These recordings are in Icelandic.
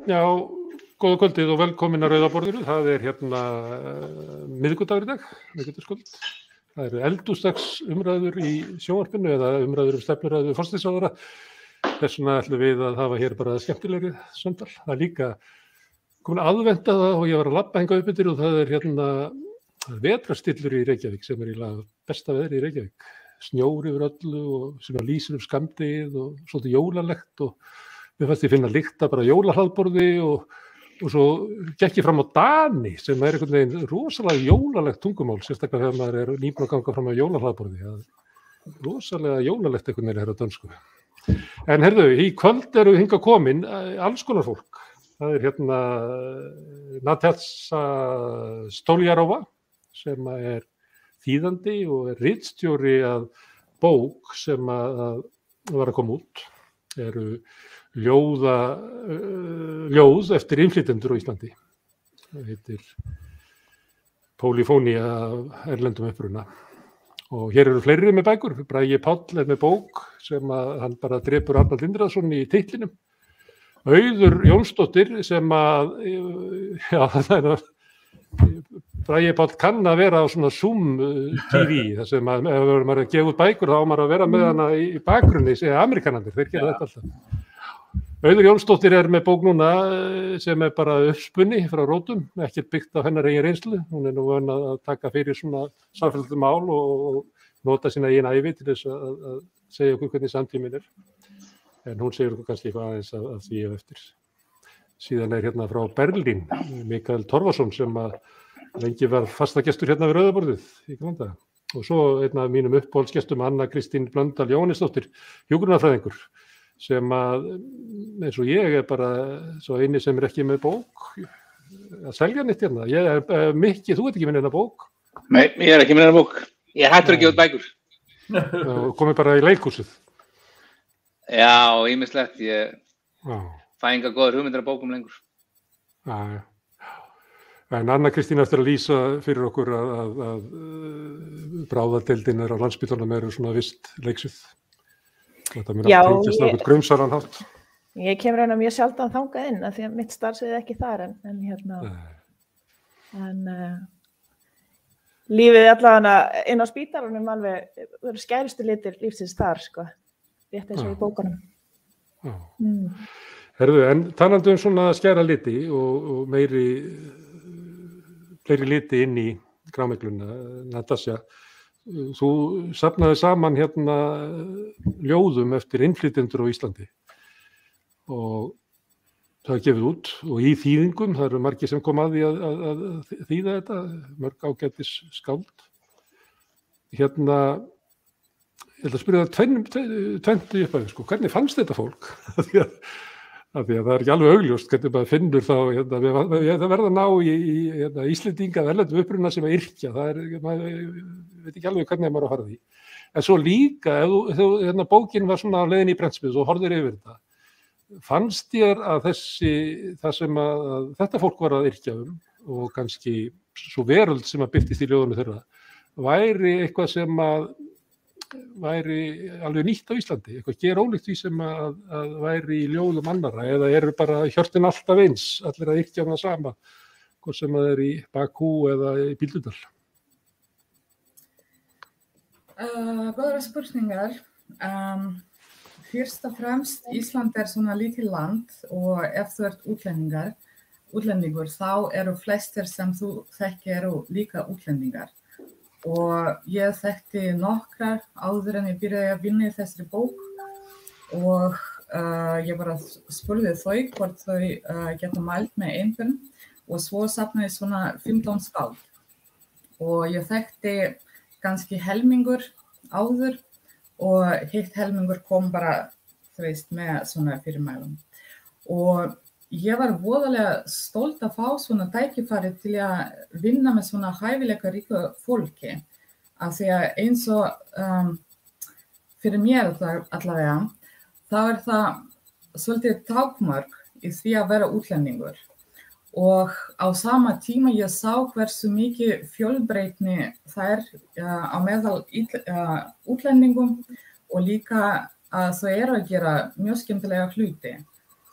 Já, góða kvöldið og velkomin að Rauða borðinu. Það hérna miðvikudagur í dag, miðvikudagskvöld. Það eru eldhúsdags umræður í sjónvarpinu eða umræður stefnuræðu forsætisráðherra. Þess vegna ætlum við að hafa hér bara skemmtilegri samtal. Það líka komin aðventa það og ég var að labba hingað upp yfir og það hérna vetrarstillur í Reykjavík sem í besta veðri í Reykjavík. Snjór yfir öllu og sem lýsir skammdegið og svolítið jólalegt og mér fannst ég finna lykta bara jólahlaðborði og svo gekk ég fram á Dani sem einhvern veginn rosalega jólalegt tungumál, sérstaklega þegar maður nýbúinn að ganga fram á jólahlaðborði. Rosalega jólalegt einhvern veginn á dönsku. En heyrðu, í kvöld eru hingað komin alls konar fólk. Það hérna Natasja Stoljarova sem þýðandi og ritstjóri að bók sem að var að koma út. Eru ljóð eftir innflytjendur á Íslandi. Það heitir Polyphonia af erlendum uppruna. Og hér eru fleiri með bækur. Bragi Páll með bók sem að hann bara drepur Arnald Indriðason í titlinum. Auður Jónsdóttir sem að, já, Bragi Páll kann að vera á svona Zoom TV, þar sem að ef maður að gefa út bækur þá á maður að vera með hana í bakgrunni, segja Amerikanarnir, þeir gera þetta alltaf. Auður Jónsdóttir með bók núna sem bara uppspunni frá rótum, ekkert byggt á hennar eigin reynslu. Hún nú vön að taka fyrir svona samfélagsleg mál og nota sína eigin ævi til þess að segja okkur hvernig samtíminn er. En hún segir okkur kannski eitthvað aðeins af því og eftir. Síðan hérna frá Berlín, Mikael Torfason sem að lengi var fastagestur hérna við Rauða borðið í Granda. Og svo einn af mínum uppáhaldsgestum, Anna Kristín Blöndal Jóhannesdóttir, hjúkrunarfræðingur, sem að, eins og ég bara svo eini sem ekki með bók, að selja neitt hérna. Mikki, þú ert ekki með neina bók? Nei, ég ekki með neina bók. Ég hættur ekki út bækur. Komið bara í leikhúsið? Já, ýmislegt. Ég fæ enga góðar hugmyndir af bókum lengur. Já. En Anna Kristín eftir að lýsa fyrir okkur að bráðadeildin á Landspítalanum eru svona vist leiksvið. Þetta mér að tengjast nákvæmt grunsaran hátt. Ég kemur hérna mjög sjaldan þangað inn af því að mitt starfsvið ekki þar en lífið allavega inn á spítalanum alveg, það eru skærustu litir lífsins þar, sko, rétt eins og í bókunum. Herðu, en talandi svona skæra liti og fleiri liti inn í grámikluna, Natasja, þú safnaði saman hérna ljóðum eftir innflytjendur á Íslandi og það er gefið út og í þýðingum, það eru margir sem kom að því að þýða þetta, mörg ágætis skáld. Hérna, ég ætla að spyrja það tvennt í upphæðu, sko, hvernig fannst þetta fólk? Af því að það er ekki alveg augljóst hvernig maður finnur þá, það verða að ná í Íslendinga af erlendum uppruna sem að yrkja, maður veit ekki alveg hvernig maður að fara því. En svo líka, ef bókin var svona á leiðin í prentsmiðju og horfðir yfir þetta, fannst þér að það sem að þetta fólk var að yrkja og kannski svo veröld sem að birtist í ljóðunum þeirra, væri eitthvað sem að væri alveg nýtt á Íslandi, eitthvað gerólíkt því sem að væri í ljóðum annarra eða eru bara hjörtin alltaf eins, allir að yrkja það sama, hvort sem það í Bakú eða í Bíldudal? Góðar spurningar. Fyrst og fremst, Ísland svona lítið land og ef þú ert útlendingur, þá eru flestir sem þú þekkir eru líka útlendingar. Og ég þekkti nokkrar áður en ég byrjaði að vinna í þessari bók og ég bara spurði þau hvort þau geta mælt með einhvern og svo safnaði svona 15 skáld. Og ég þekkti kannski helmingur áður og hitt helmingur kom bara, þú veist, með svona fyrirmælum. Og ég var voðalega stolt að fá svona tækifæri til að vinna með svona hæfileika ríku fólki. Af því að eins og fyrir mér allavega, þá það svolítið tákmark í því að vera útlendingur. Og á sama tíma ég sá hversu mikið fjölbreytni það á meðal útlendingum og líka að þau eru að gera mjög skemmtilega hluti.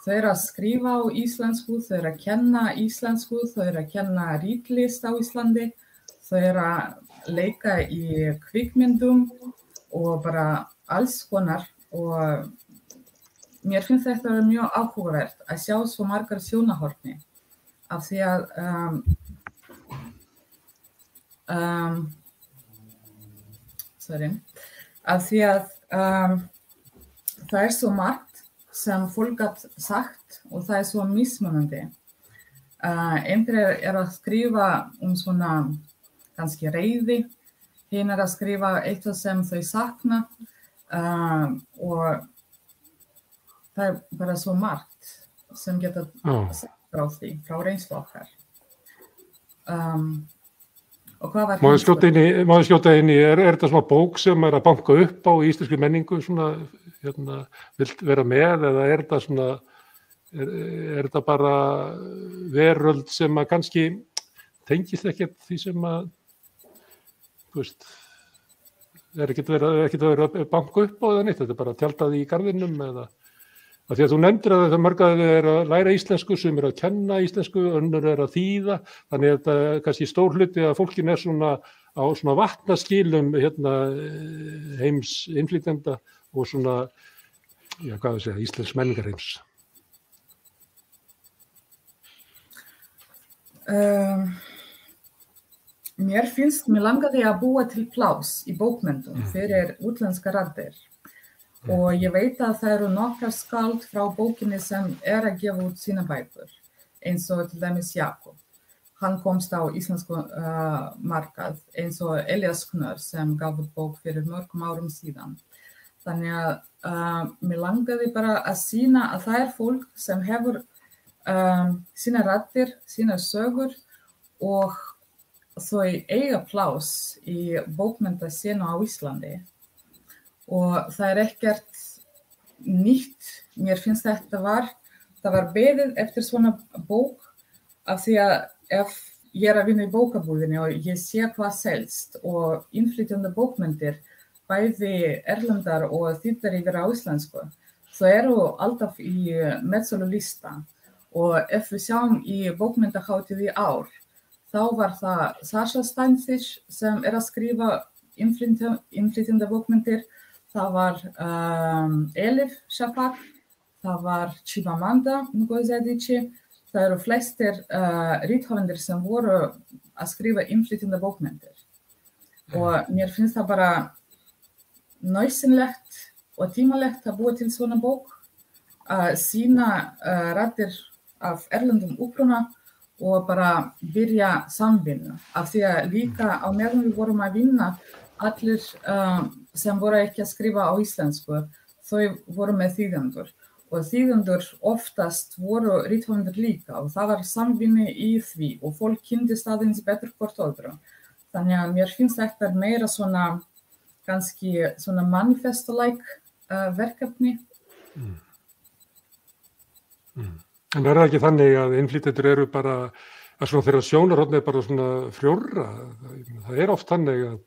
þau eru að skrifa á íslensku, þau eru að kenna íslensku, þau eru að kenna ritlist á Íslandi, þau eru að leika í kvikmyndum og bara alls konar og mér finnst þetta mjög áhugavert að sjá svo margar sjónarhorni af því að það svo margt sem fólk gat sagt og það svo mismunandi. Einhverjir að skrifa svona kannski reiði, hinn að skrifa eitthvað sem þau sakna og það bara svo margt sem geta sagt frá því, frá reynslu okkar. Og hvað var Má ég skjóta inn í, er þetta svona bók sem að banka upp á íslenskri menningu svona, vilt vera með eða er þetta svona, er þetta bara veröld sem að kannski tengist ekkert því sem að, þú veist, er ekkert verið að banka upp á eða neitt, þetta er bara tjaldað í garðinum eða, af því að þú nefndir að það mörg að þau að læra íslensku, sem að kenna íslensku, önnur að þýða, þannig að þetta kannski stór hluti að fólkin svona á svona vatnaskilum heims innflytjenda og svona, já hvað að segja, íslensk menningarheims. Mér langaði að búa til pláss í bókmenntum fyrir útlenskar raddir. Og ég veit að það eru nokkrar skáld frá bókinni sem að gefa út sína bækur, eins og til dæmis Jakob. Hann komst á íslensku markað, eins og Elias Knör sem gaf út bók fyrir mörgum árum síðan. Þannig að mér langaði bara að sýna að það fólk sem hefur sína raddir, sína sögur og þau eiga pláss í bókmenntasenu á Íslandi. Og það ekkert nýtt, mér finnst það var beðið eftir svona bók af því að ef ég að vinna í bókabúðinni og ég sé hvað selst og innflytjandi bókmenntir, bæði erlendar og þýddar yfir á íslensku, þau eru alltaf í metsölulista og ef við sjáum í bókmenntahátíð í ár, þá var það Sasha Steinzich sem að skrifa innflytjandi bókmenntir. Það var Elif Shafak, það var Chimamanda Ngozi Adichie, það eru flestir rithöfundar sem voru að skrifa innflytjandi bókmenntir. Og mér finnst það bara nauðsynlegt og tímalegt að búa til svona bók, að sýna raddir af erlendum uppruna og bara byrja samvinnu. Af því að líka á meðan við vorum að vinna, allir sem voru ekki að skrifa á íslensku, þau voru með þýðendur. Og þýðendur oftast voru rithöfundar líka og það var samvinna í því og fólk kynntist aðeins betur hvort öðru. Þannig að mér finnst þetta meira svona, kannski svona manifesto-like verkefni. En það ekki þannig að innflytjendur eru bara, að svona þeirra sjónarhorn bara svona frjórra? Það oft þannig að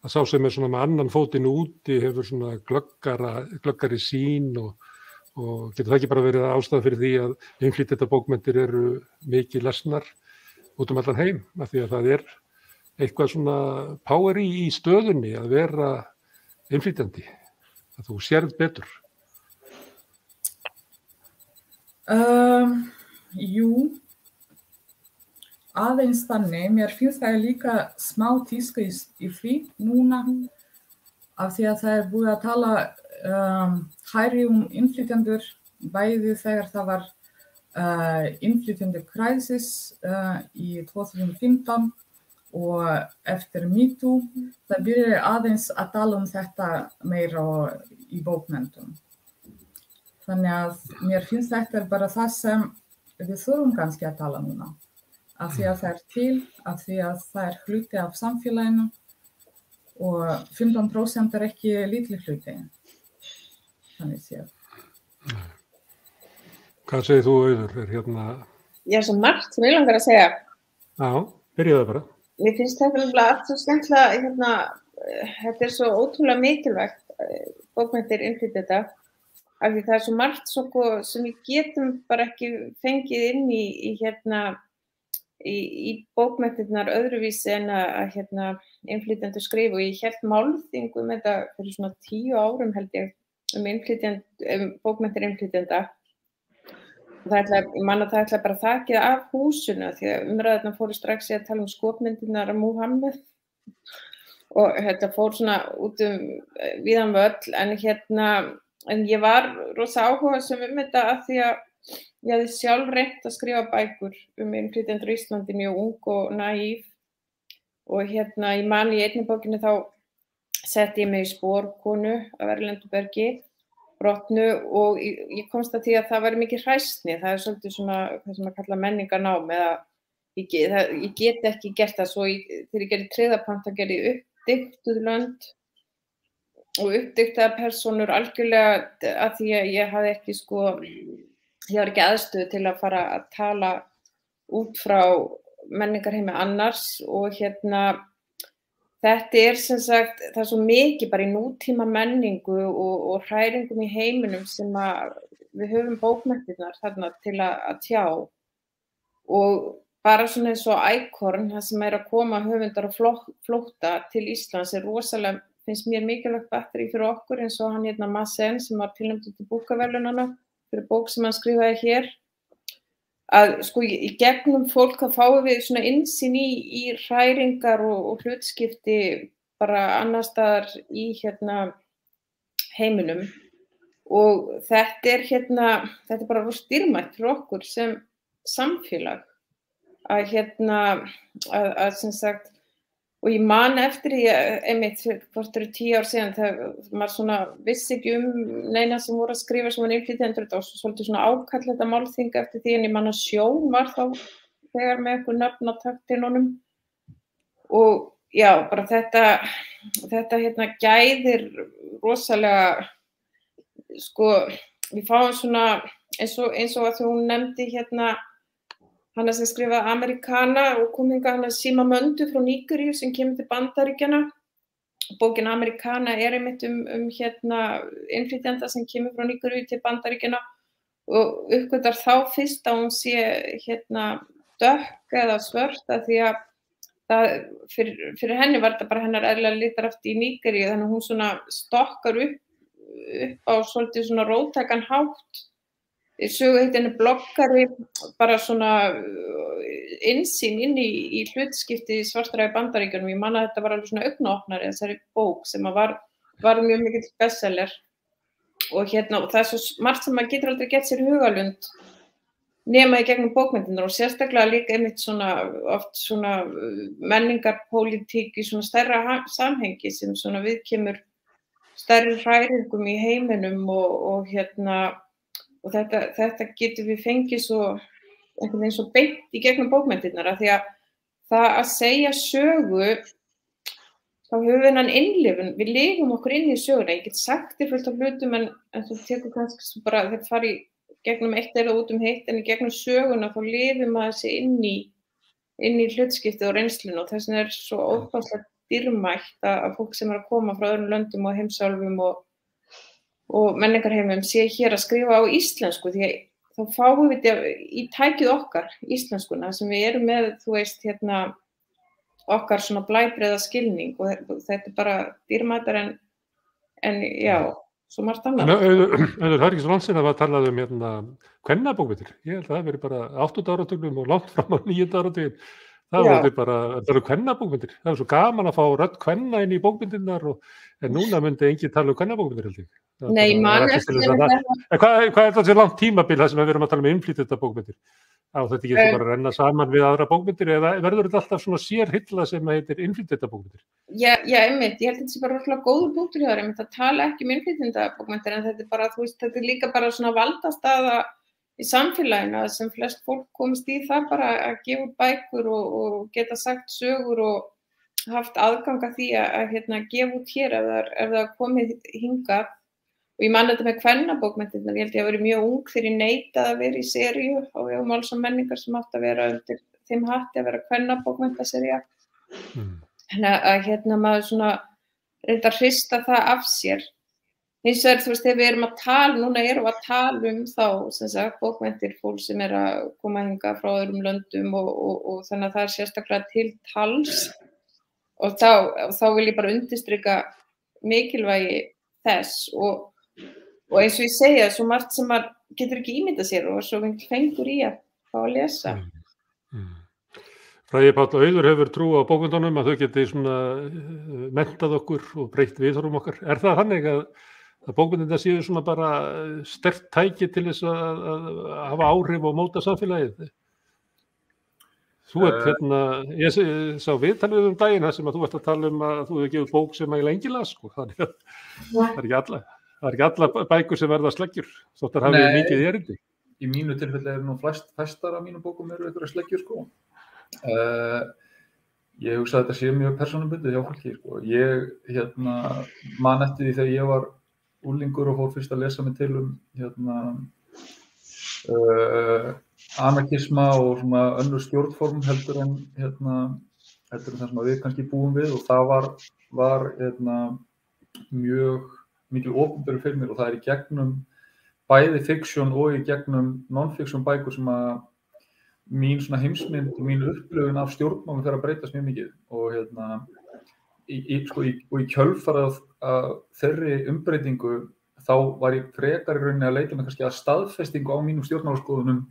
sá sem svona með annan fótinn úti hefur svona glöggari sýn og getur það ekki bara verið ástæða fyrir því að innflytjenda bókmenntir eru mikið lesnar út allan heim, af því að það eitthvað svona power í stöðunni að vera innflytjandi, að þú sérð betur. Jú, aðeins þannig, mér finnst það líka smá tíska í því núna af því að það búið að tala hærri innflytjendur bæði þegar það var innflytjendakræsis í 2015 og eftir MeToo, það byrjaði aðeins að tala þetta meira í bókmenntum. Þannig að mér finnst þetta bara það sem við þurfum kannski að tala núna. Af því að það til, af því að það hluti af samfélaginu og 15% ekki lítið hluti. Þannig séð. Hvað segir þú, Auður? Ég svo margt sem ég langar að segja. Já, byrjaðu bara. Mér finnst þetta allt svo skemmtilega, þetta svo ótrúlega mikilvægt, bókmenntir innflytjenda, af því það svo margt sem við getum bara ekki fengið inn í bókmenntirnar öðruvísi en að innflytjendur skrifa, og ég hélt málþing þetta fyrir svona 10 árum held ég, bókmenntir innflytjenda. Ég man að það ætlaði bara að þakið af húsinu, því að umræðurnar fóru strax í að tala skopmyndirnar af Múhameð og þetta fór svona út víðan völl, en ég var rosa áhugasöm þetta af því að ég hafði sjálf reynt að skrifa bækur innflytjendur í Íslandi, mjög ung og naív, og ég man í einni bókinni þá setti ég mig í spor konu af erlendu bergi, brotnu, og ég komst að því að það væri mikið hræsni, það svolítið svona hvað sem að kalla menningarnám, eða ég get ekki gert það, svo þegar ég gerði tryggðapant þá gerði ég uppdiktuð lönd og uppdiktaða persónur algjörlega að því að ég hafði ekki ég var ekki aðstöðu til að fara að tala út frá menningarheimi annars, og þetta sem sagt, það svo mikið bara í nútíma menningu og hræringum í heiminum sem að við höfum bókmenntirnar þarna til að tjá, og bara svona eins og Ækorn, það sem að koma höfundar og flótta til Íslands rosalega, finnst mér mikilvægt batteri fyrir okkur, eins og hann Masen sem var tilnefndur til bókaverðlaunanna fyrir bók sem hann skrifaði hér, að í gegnum fólk að fáum við svona innsýn í hræringar og hlutskipti bara annars staðar í heiminum, og þetta er bara rosa dýrmætt fyrir okkur sem samfélag að sem sagt, og ég man eftir því einmitt hvort 10 ár síðan, þegar maður svona vissi ekki neina sem voru að skrifa sem var innflytjendur, og svolítið svona ákall þetta málþing eftir því, en ég man að Sjón var þá þegar með einhver nöfn á taktinunum, og já, bara þetta gæðir rosalega, við fáum svona eins og að hún nefndi hana sem skrifaði Amerikana og kom hingað Sima Möndu frá Nígeríu sem kemur til Bandaríkjanna. Bókin Amerikana einmitt innflytjenda sem kemur frá Nígeríu til Bandaríkjanna og uppgötar þá fyrst að hún sé dökk eða svört, af því að fyrir henni var þetta bara hennar eðlilega litarhaft í Nígeríu, þannig að hún svona stokkar upp á svolítið svona róttækan hátt. Söguhetjan bloggari, bara svona innsýn inn í hlutskipti svartara í Bandaríkjunum. Ég man að þetta var alveg svona augnaopnari, þessari bók sem var mjög mikill bestseller, og það svo margt sem maður getur aldrei gett sér hugalund nema í gegnum bókmyndirnar, og sérstaklega líka einmitt oft svona menningarpólitík í svona stærra samhengi sem svona viðkemur stærri hræringum í heiminum, og þetta getur við fengið svo einhvern veginn svo beint í gegnum bókmenntirnar, af því að það að segja sögu, þá höfum við hennan innlifun, við lifum okkur inn í söguna. Ég get sagt þér fullt af hlutum, en þú tekur kannski bara þetta fari gegnum eitt eða út hitt, en í gegnum söguna þá lifir maður sig inn í hlutskiptið og reynsluna, og þess vegna svo óbærslega dýrmætt að fólk sem að koma frá öðrum löndum og heimsálfum og menningarheimum sé hér að skrifa á íslensku, því að þá fáum við þetta í tækið okkar, íslenskuna, sem við erum með, þú veist, okkar svona blæbrigða skilning, og þetta bara dýrmættar en já, svo margt annað. Það er ekki svo langt síðan að talað kvennabókmyndir. Ég held að það veri bara 8. áratugnum og langt fram á 9. áratuginn. Það eru kvennabókmyndir. Það er svo gaman að fá rödd kvenna inn í bókmyndirnar, en núna myndi enginn tala kvennabókmyndir, held ég. Nei, mann eftir Hvað er þetta svo langt tímabil það sem við erum að tala innflytjenda bókmyndir? Á þetta ekki bara að renna saman við aðra bókmyndir, eða verður þetta alltaf svona sérhylla sem heitir innflytjenda bókmyndir? Já, einmitt. Ég held að þetta sé bara rosalega góður punktur hjá þér, einmitt að tala ekki innflytjenda bókmyndir, en þetta er bara, þú veist, þetta er líka bara svona valdastaða í samfélaginu, sem flest fólk komist í það bara að gefa bækur og geta sagt sögur og haft aðgang að því að gefa út hér ef það komið hingað. Og ég man þetta með kvennabókmyndirnar, ég held ég að vera mjög ung þegar ég neitaði að vera í seríu á vegum Máls og menningar sem átti að vera undir þeim hatti að vera kvennabókmyndasería. Þannig að maður svona reyndi að hrista það af sér. hins vegar, þú veist, þegar við erum að tala, núna erum við að tala þá, sem sagt, bókmenntir fólk sem að koma hingað frá öðrum löndum og þannig að það sérstaklega til tals og þá vil ég bara undirstrika mikilvægi þess og eins og ég segja, svo margt sem maður getur ekki ímyndað sér og svo fengur í að fá að lesa. Freyja Páll Auður hefur trú á bókmenntunum að þau geti svona menntað okkur og breytt viðhorfum okkar. Er það þannig að bókmenntirnar séu svona bara sterkt tæki til þess að hafa áhrif og móta samfélagið? Þú ég sá viðtalið daginn þar sem að þú ert að tala að þú hefur gefið bók sem að lengi las, sko. Það er ekki alla bækur sem verða sleggjur, þótt að hafi mikið erindi. Í mínu tilfelli nú flestar af mínum bókum eru einhverjar sleggjur, sko. Ég hugsa að þetta sé mjög persónubundið hjá fólki, sko. Ég man eftir því þegar ég var unglingur og fór fyrst að lesa mig til anarkisma og svona önnur stjórnform heldur en það sem við kannski búum við og það var mjög mikil opinberu fyrir mér og það í gegnum bæði fiksjón og í gegnum non-fiksjón bækur sem að mín svona heimsmynd og mín upplifun af stjórnmálum fer að breytast mjög mikið og í kjölfarið af þeirri umbreytingu þá var ég frekar í rauninni að leita mig kannski að staðfestingu á mínum stjórnmálaskoðunum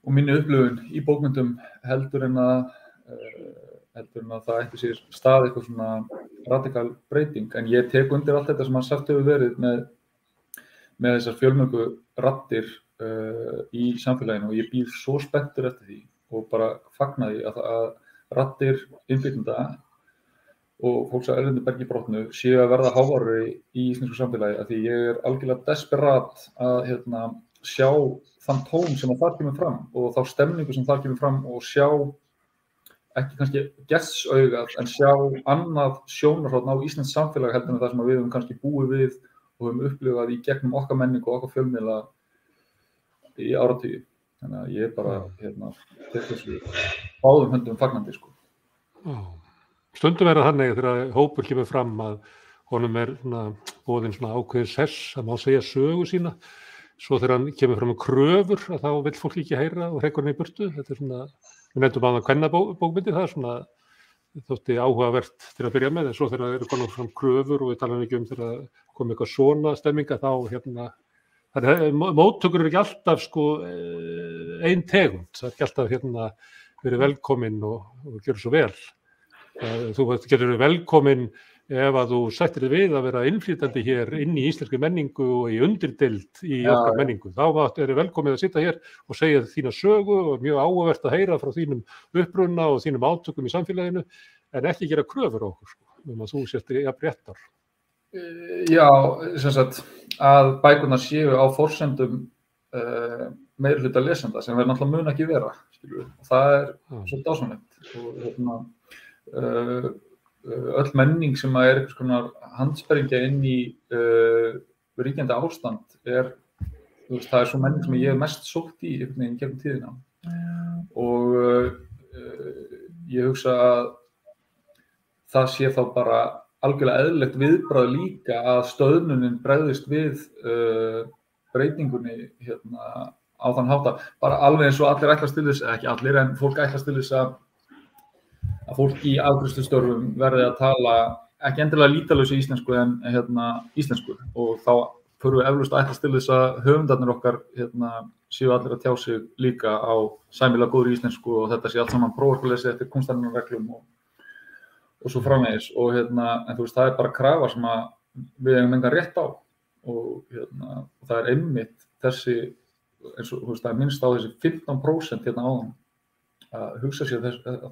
og mínu upplifun í bókmenntum heldur en að það ætti sér stað eitthvað svona radikal breyting en ég tek undir allt þetta sem hann sagt hefur verið með þessar fjölmörgu raddir í samfélaginu og ég býð svo spenntur eftir því og bara fagna því að raddir innflytjenda og fólks af erlendu bergi brotnu séu að verða háværari í íslensku samfélagi af því ég algjörlega desperat að sjá þann tón sem þar kemur fram og þá stemningu sem þar kemur fram og sjá ekki kannski gestsaugað en sjá annað sjónarhorn á íslenskt samfélag heldur en það sem við höfum kannski búið við og höfum upplifað í gegnum okkar menningu og okkar fjölmiðla í áratugi. Þannig að ég bara tek þessu báðum höndum fagnandi, sko. Stundum er það þannig þegar hópur kemur fram að honum boðin svona ákveðin sess, það má segja sögu sína. Svo þegar hann kemur fram með kröfur að þá vill fólk ekki heyra og hrekkur hann í burtu. Þetta svona, við nefndum að kvennabókmyndir, það svona þótti áhugavert til að byrja með, en svo þegar það eru konar fram kröfur og við talaðum ekki þegar kom eitthvað svona stemminga þá móttökur eru ekki alltaf sko ein tegund, það ekki alltaf verið velkomin og gjör svo vel. Þú getur verið velkomin ef að þú sættir þig við að vera innflytjandi hér inn í íslenskri menningu og í undirdeild í okkar menningu. Þá eru velkomin að sitja hér og segja þína sögu og mjög áhugavert að heyra frá þínum uppruna og þínum átökum í samfélaginu en ekki gera kröfur á okkur, sko, að þú sért jafn réttar. Já, sem sagt að bækurnar séu á forsendum meirihluta lesenda sem verður náttúrulega mun ekki vera, skilur við. Og það svolítið ásvonlegt og öll menning sem er einhvers konar handsperringja inn í ríkjandi ástand það er svo menning sem ég hef mest sótt í gegnum tíðina og ég hugsa að það sé þá bara algjörlega eðlilegt viðbragð líka að stöðnunin bregðist við breytingunni á þann hátt að bara alveg eins og allir ætlast til þess, ekki allir en fólk ætlast til þess að fólk í afgreiðslustörfum verði að tala ekki endilega lýtalausu íslensku en íslensku og þá förum við eflaust að ætlast til þess að höfundarnir okkar séu allir að tjá sig líka á sæmilega góðri íslensku og þetta sé allt saman prófarkalesi eftir kunstnarreglum og svo framvegis og en þú veist það er bara krafa sem að við eigum engan rétt á og það er einmitt þessi eins og þú veist það er minnst á þessi 15% áðan að hugsa sér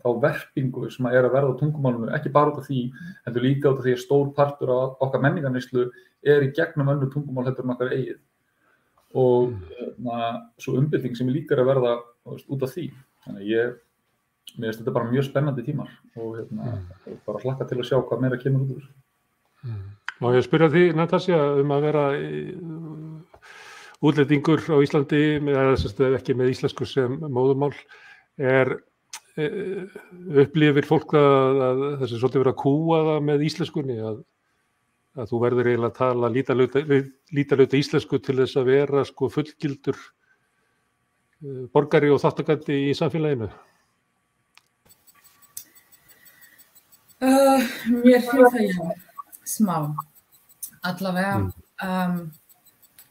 þá verpingu sem að verða á tungumálinu ekki bara út af því heldur líka út af því að stór partur af okkar menningarneyslu í gegnum önnur tungumál heldur en okkar eigið og svo umbylting sem líka að verða út af því þannig mér finnst þetta bara mjög spennandi tímar og bara hlakka til að sjá hvað meira kemur út úr þessu. Má ég spyrja því, Natasja, að vera útlendingur á Íslandi, ekki með íslensku sem móðurmál, upplifir fólk að þessi svolítið vera að kúa það með íslenskunni, að að þú verður eiginlega að tala lítalauta íslensku til þess að vera sko fullgildur borgari og þátttakandi í samfélaginu? Mér finnst það já, smá. Allavega,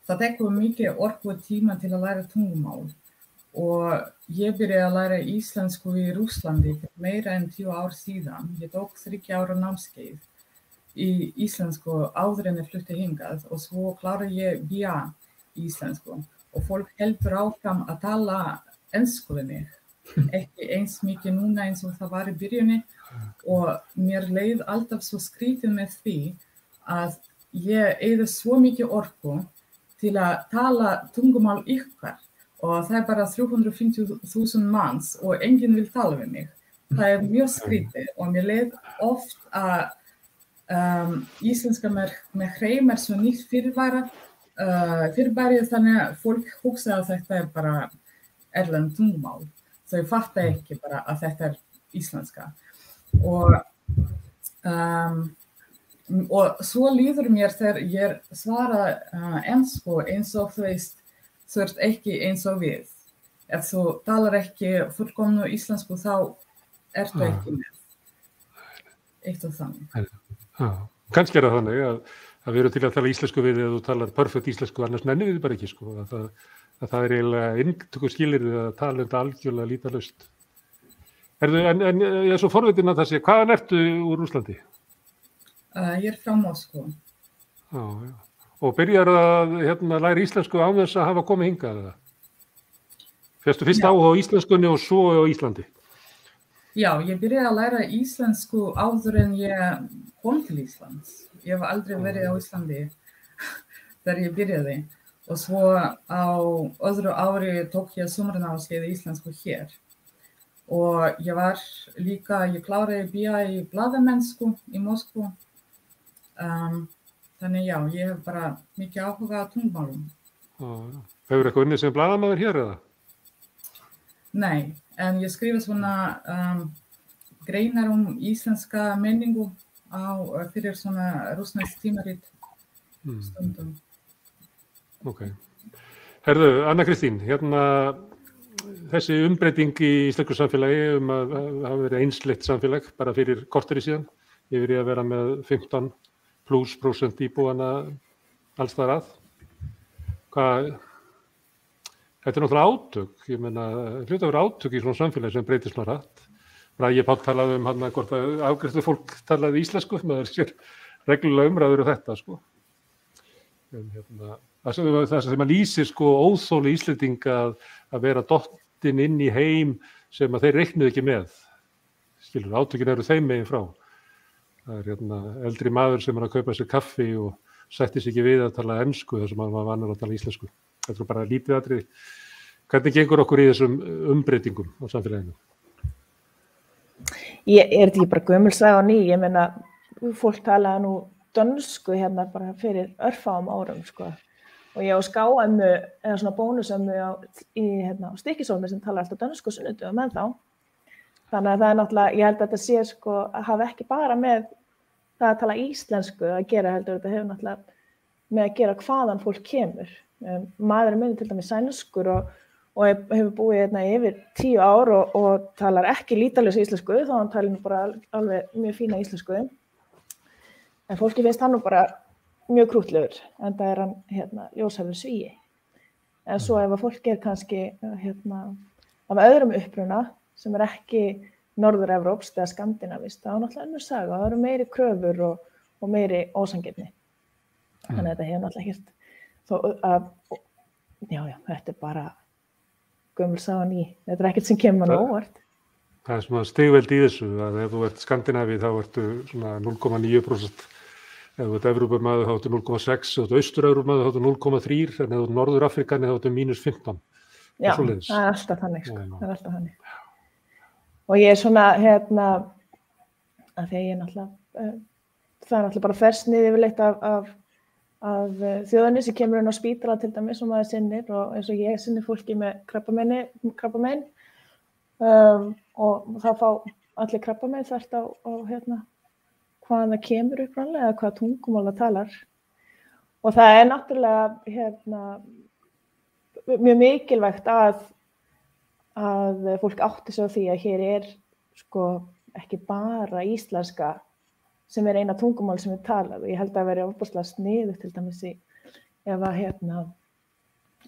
það tekur mikið orku og tíma til að læra tungumál og ég byrjaði að læra íslensku í Rússlandi fyrir meira en 10 ár síðan. Ég tók 3 ára námskeið í íslensku áður en ég flutti hingað og svo kláraði ég BA í íslensku og fólk heldur áfram að tala ensku við mig, ekki eins mikið núna eins og það var í byrjunni og mér leið alltaf svo skrítið með því að ég eyði svo mikið orku til að tala tungumál ykkar og það bara 350.000 manns og enginn vil tala við mig. Það mjög skrítið og mér leið oft að íslenska með hreim svo nýtt fyrirbæri þannig að fólk hugsa að þetta bara erlend tungumál. Þau fatta ekki bara að þetta íslenska. Og svo líður mér þegar ég svara ensku eins og þú veist, þú ert ekki eins og við. Ef þú talar ekki fullkomnu íslensku þá ertu ekki með. Eitt og þannig. Kannski það þannig að við erum til að tala íslensku við eða þú talar perfekt íslensku, annars nennið við bara ekki sko. Að það eiginlega inntöku skilyrði að tala þetta algjörlega lítalaust. En ég svo forvitin að það sé, hvaðan ertu úr Rússlandi? Ég frá Moskvu. Já. Og byrjar að læra íslensku án þess að hafa komið hingað eða? Fyrstu fyrst áhuga á íslenskunni og svo á Íslandi? Já, ég byrjaði að læra íslensku áður en ég kom til Íslands. Ég hef aldrei verið á Íslandi þegar ég byrjaði. Og svo á öðru ári tók ég sumarnámskeið í íslensku hér. Og ég kláraði BA í blaðamennsku í Moskvu. Þannig já, ég hef bara mikið áhuga á tungumálum. Hefur eitthvað unnið sem blaðamaður hér eða? Nei, en ég skrifa svona greinar íslenska menningu fyrir svona rússnesk tímarit stundum. Ok. Herðu, Anna Kristín, þessi umbreyting í íslensku samfélagi að hafa verið einsleitt samfélag bara fyrir korteri síðan, yfir í að vera með 15+ % íbúana alls þar að. Þetta náttúrulega átök, ég meina, hluta verið átök í svona samfélagi sem breytist svona rætt. Bragi Páll talaði hvort að afgreiðslu fólk talaði íslensku, maður sér reglulega umræður þetta, sko. Það sem að lýsir, sko, óþoli Íslendinga að vera dottinn inn í heim sem að þeir reiknuðu ekki með. Skilur, átökin eru þeim megin frá. Það eldri maður sem að kaupa sér kaffi og sætti sig ekki við að tala ensku þar sem hann var vanur að tala íslensku. Þetta er bara lítið atriði. Hvernig gengur okkur í þessum umbreytingum á samfélaginu? Er þetta ekki bara gömul saga og ný? Ég meina, fólk talaði nú dönsku bara fyrir örfáum árum, sko. Og ég á skáömmu, eða svona bónusömmu á Stykkishólmi sem talar alltaf dönsku sunnudögum ennþá. Þannig að það náttúrulega, ég held að þetta sé, sko, að hafa ekki bara með það að tala íslensku að gera, heldur þetta hefur náttúrulega með að gera hvaðan fólk kemur. Maðurinn minn til dæmis sænskur og hefur búið yfir 10 ár og talar ekki lýtalausa íslensku, þá hann talar nú bara alveg mjög fína íslensku. En fólki finnst hann nú bara mjög krúttlegur, en það hann ljóshærður Svíi. En svo ef að fólk kannski af öðrum uppruna sem ekki norður-evrópskt eða skandinavist, þá náttúrulega önnur saga, það eru meiri kröfur og meiri ósanngirni. Þannig að þetta hefur náttúrulega ekkert. Þetta bara gömul saga ný. Þetta ekkert sem kemur mann óvart. Það svona stigveldi í þessu, að ef þú ert Skandinavi þá ertu svona 0,9%, ef þú ert Evrópumaður þá ertu 0,6%, ef þú ert Austur-Evrópumaður þá ertu 0,3%, en ef þú ert Norður-Afrikani þá ertu -15%. Já, það er alltaf þannig, sko. Það er alltaf þannig. Og ég svona, að því að ég náttúrulega, það er náttúrulega bara fersnið yfirleitt af þjóðinni sem kemur inn á spítala til dæmis og maður sinnir og eins og ég sinnir fólki með krabbamein og þá fá allir krabbamein þvert á hvaðan það kemur upprunalega eða hvaða tungumál það talar. Og það náttúrulega mjög mikilvægt að fólk átti sig á því að hér sko ekki bara íslenska sem eina tungumál sem talað, og ég held að veri ofboðslega sniðugt til dæmis ef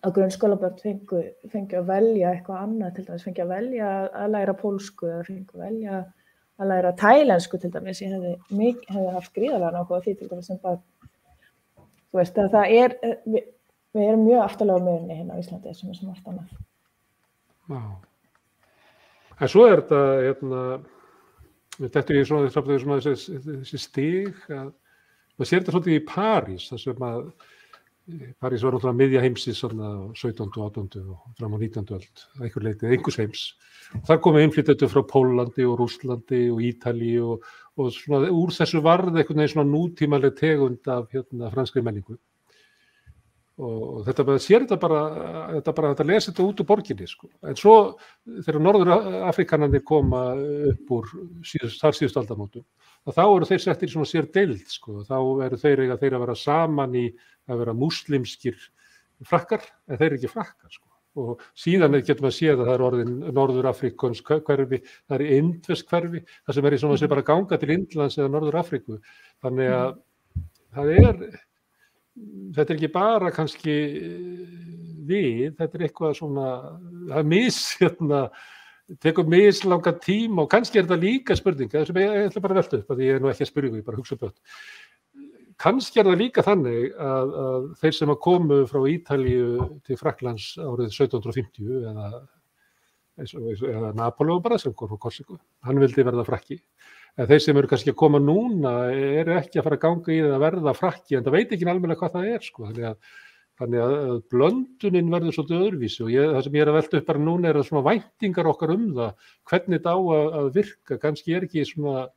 að grunnskólabörn fengu að velja eitthvað annað, til dæmis fengi að velja að læra pólsku eða fengi að velja að læra tælensku til dæmis. Ég hefði haft gríðarlega nákvæða því til dæmis sem bara, þú veist, að við erum mjög aftarlega munni hérna á Íslandi sem allt annað. Já. En svo þetta, þetta er svona þessi stig að maður sér þetta svolítið í París, þar sem að París var náttúrulega miðja heimsins svona á 17. og 18. og fram á 19. öld, að einhver leyti, einhvers heims. Og þar komu innflytjendur frá Póllandi og Rússlandi og Ítalíu og svona úr þessu varð einhvern veginn svona nútímaleg tegund af franskri menningu. Og þetta þetta lesi þetta út úr borginni, sko. En svo þegar Norður-Afrikanarnir koma upp úr síðustu aldamótum, þá eru þeir settir í svona sér deild, sko. Þá eru þeir að vera saman í að vera múslimskir frakkar, en þeir eru ekki frakkar, sko. Og síðan getum við að séð að það orðin Norður-Afrikönsk hverfi, það indversk hverfi, það sem í svona sem bara ganga til Indlands eða Norður-Afriku. Þannig að þetta er ekki bara kannski þetta er eitthvað svona, það tekur mislanga tíma og kannski þetta líka spurning, sem ég ætla bara að velta upp, því ég ekki að spyrja, ég bara hugsa upp. Kannski það líka þannig að þeir sem komu frá Ítalíu til Frakklands árið 1750 eða Napoleon bara sem kom frá Korsiku, hann vildi verða frakki. En þeir sem eru kannski að koma núna eru ekki að fara að ganga í það að verða frakki, en það veit ekki alveg hvað það er, sko. Þannig að blöndunin verður svolítið öðruvísi og það sem ég að velta upp bara núna að svona væntingar okkar það, hvernig þetta á að virka, kannski ekki svona,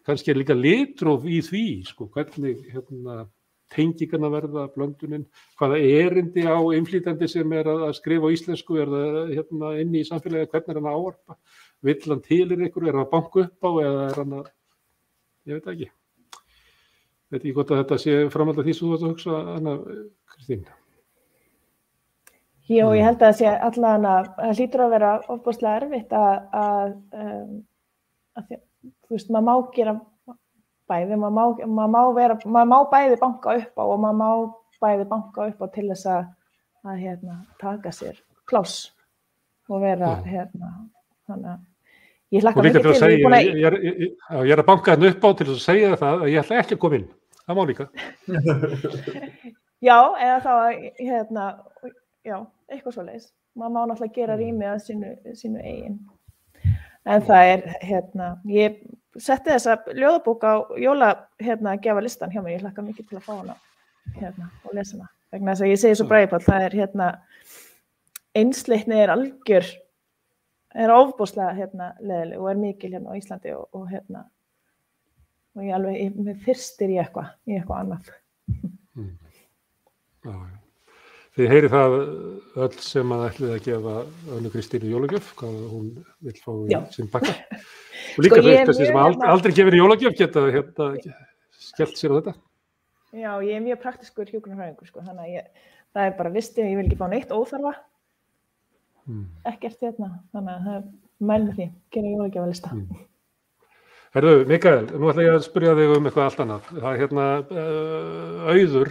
kannski líka litróf í því, sko, hvernig tengingarna verða blöndunin, hvaða erindi á innflytjandi sem að skrifa á íslensku, það inni í samfélagi, hvernig hann ávarpa. Vill hann til ykkur, hann að banka upp á eða hann að, ég veit ekki. Veit ekki hvort að þetta sé framhald af því sem þú ert að hugsa, Anna Kristín. Jú, ég held að það sé allavega að það hlýtur að vera ofboðslega erfitt að þú veist, maður má gera bæði, maður má bæði banka upp á og maður má bæði banka upp á til þess að taka sér pláss og vera þannig að ég hlakka mikið til ég að banka hann upp á til þess að segja það að ég ætla ekki að koma inn, það má líka. Já, eða þá já, eitthvað svoleiðis. Maður má náttúrulega gera rými að sínu eigin. En það ég setti þessa ljóðabók á gefa listan hjá mér, ég hlakka mikið til að fá hana og lesa hana. Vegna þess að ég segi svo Bræðipall, það er einsleitni er algjör, er ofboðslega leiðileg og er mikil á Íslandi og ég alveg með þyrstir í eitthvað annað. Já. Þið heyrið það öll sem að ætlið að gefa Önnu Kristínu jólagjöf, hvað hún vill fá í sinn pakka. Og líka þau sem aldrei gefur jólagjöf geta skellt sér á þetta. Já, ég er mjög praktiskur hjúkrunarfræðingur, sko, þannig að það er bara vistið, ég vil ekki fá neitt óþarfa. Ekkert þannig að það mælum því, gera jólagjafalista. Herðu, Mikael, nú ætla ég að spyrja þig eitthvað allt annað. Það Auður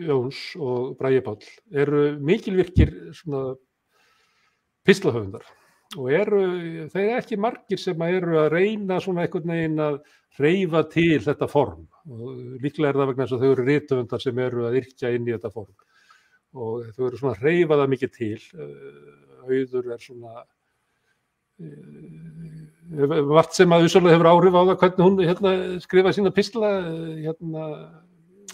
Jóns og Bragi Páll eru mikilvirkir svona pislahöfundar og þeir ekki margir sem eru að reyna svona einhvern veginn að hreyfa til þetta form. Og líklega það vegna þess að þau eru rithöfundar sem eru að yrkja inn í þetta form. Og þau eru svona að hreyfa það mikið til. Auður svona vart sem að Ursula hefur áhrif á það hvernig hún skrifaði sína pistla,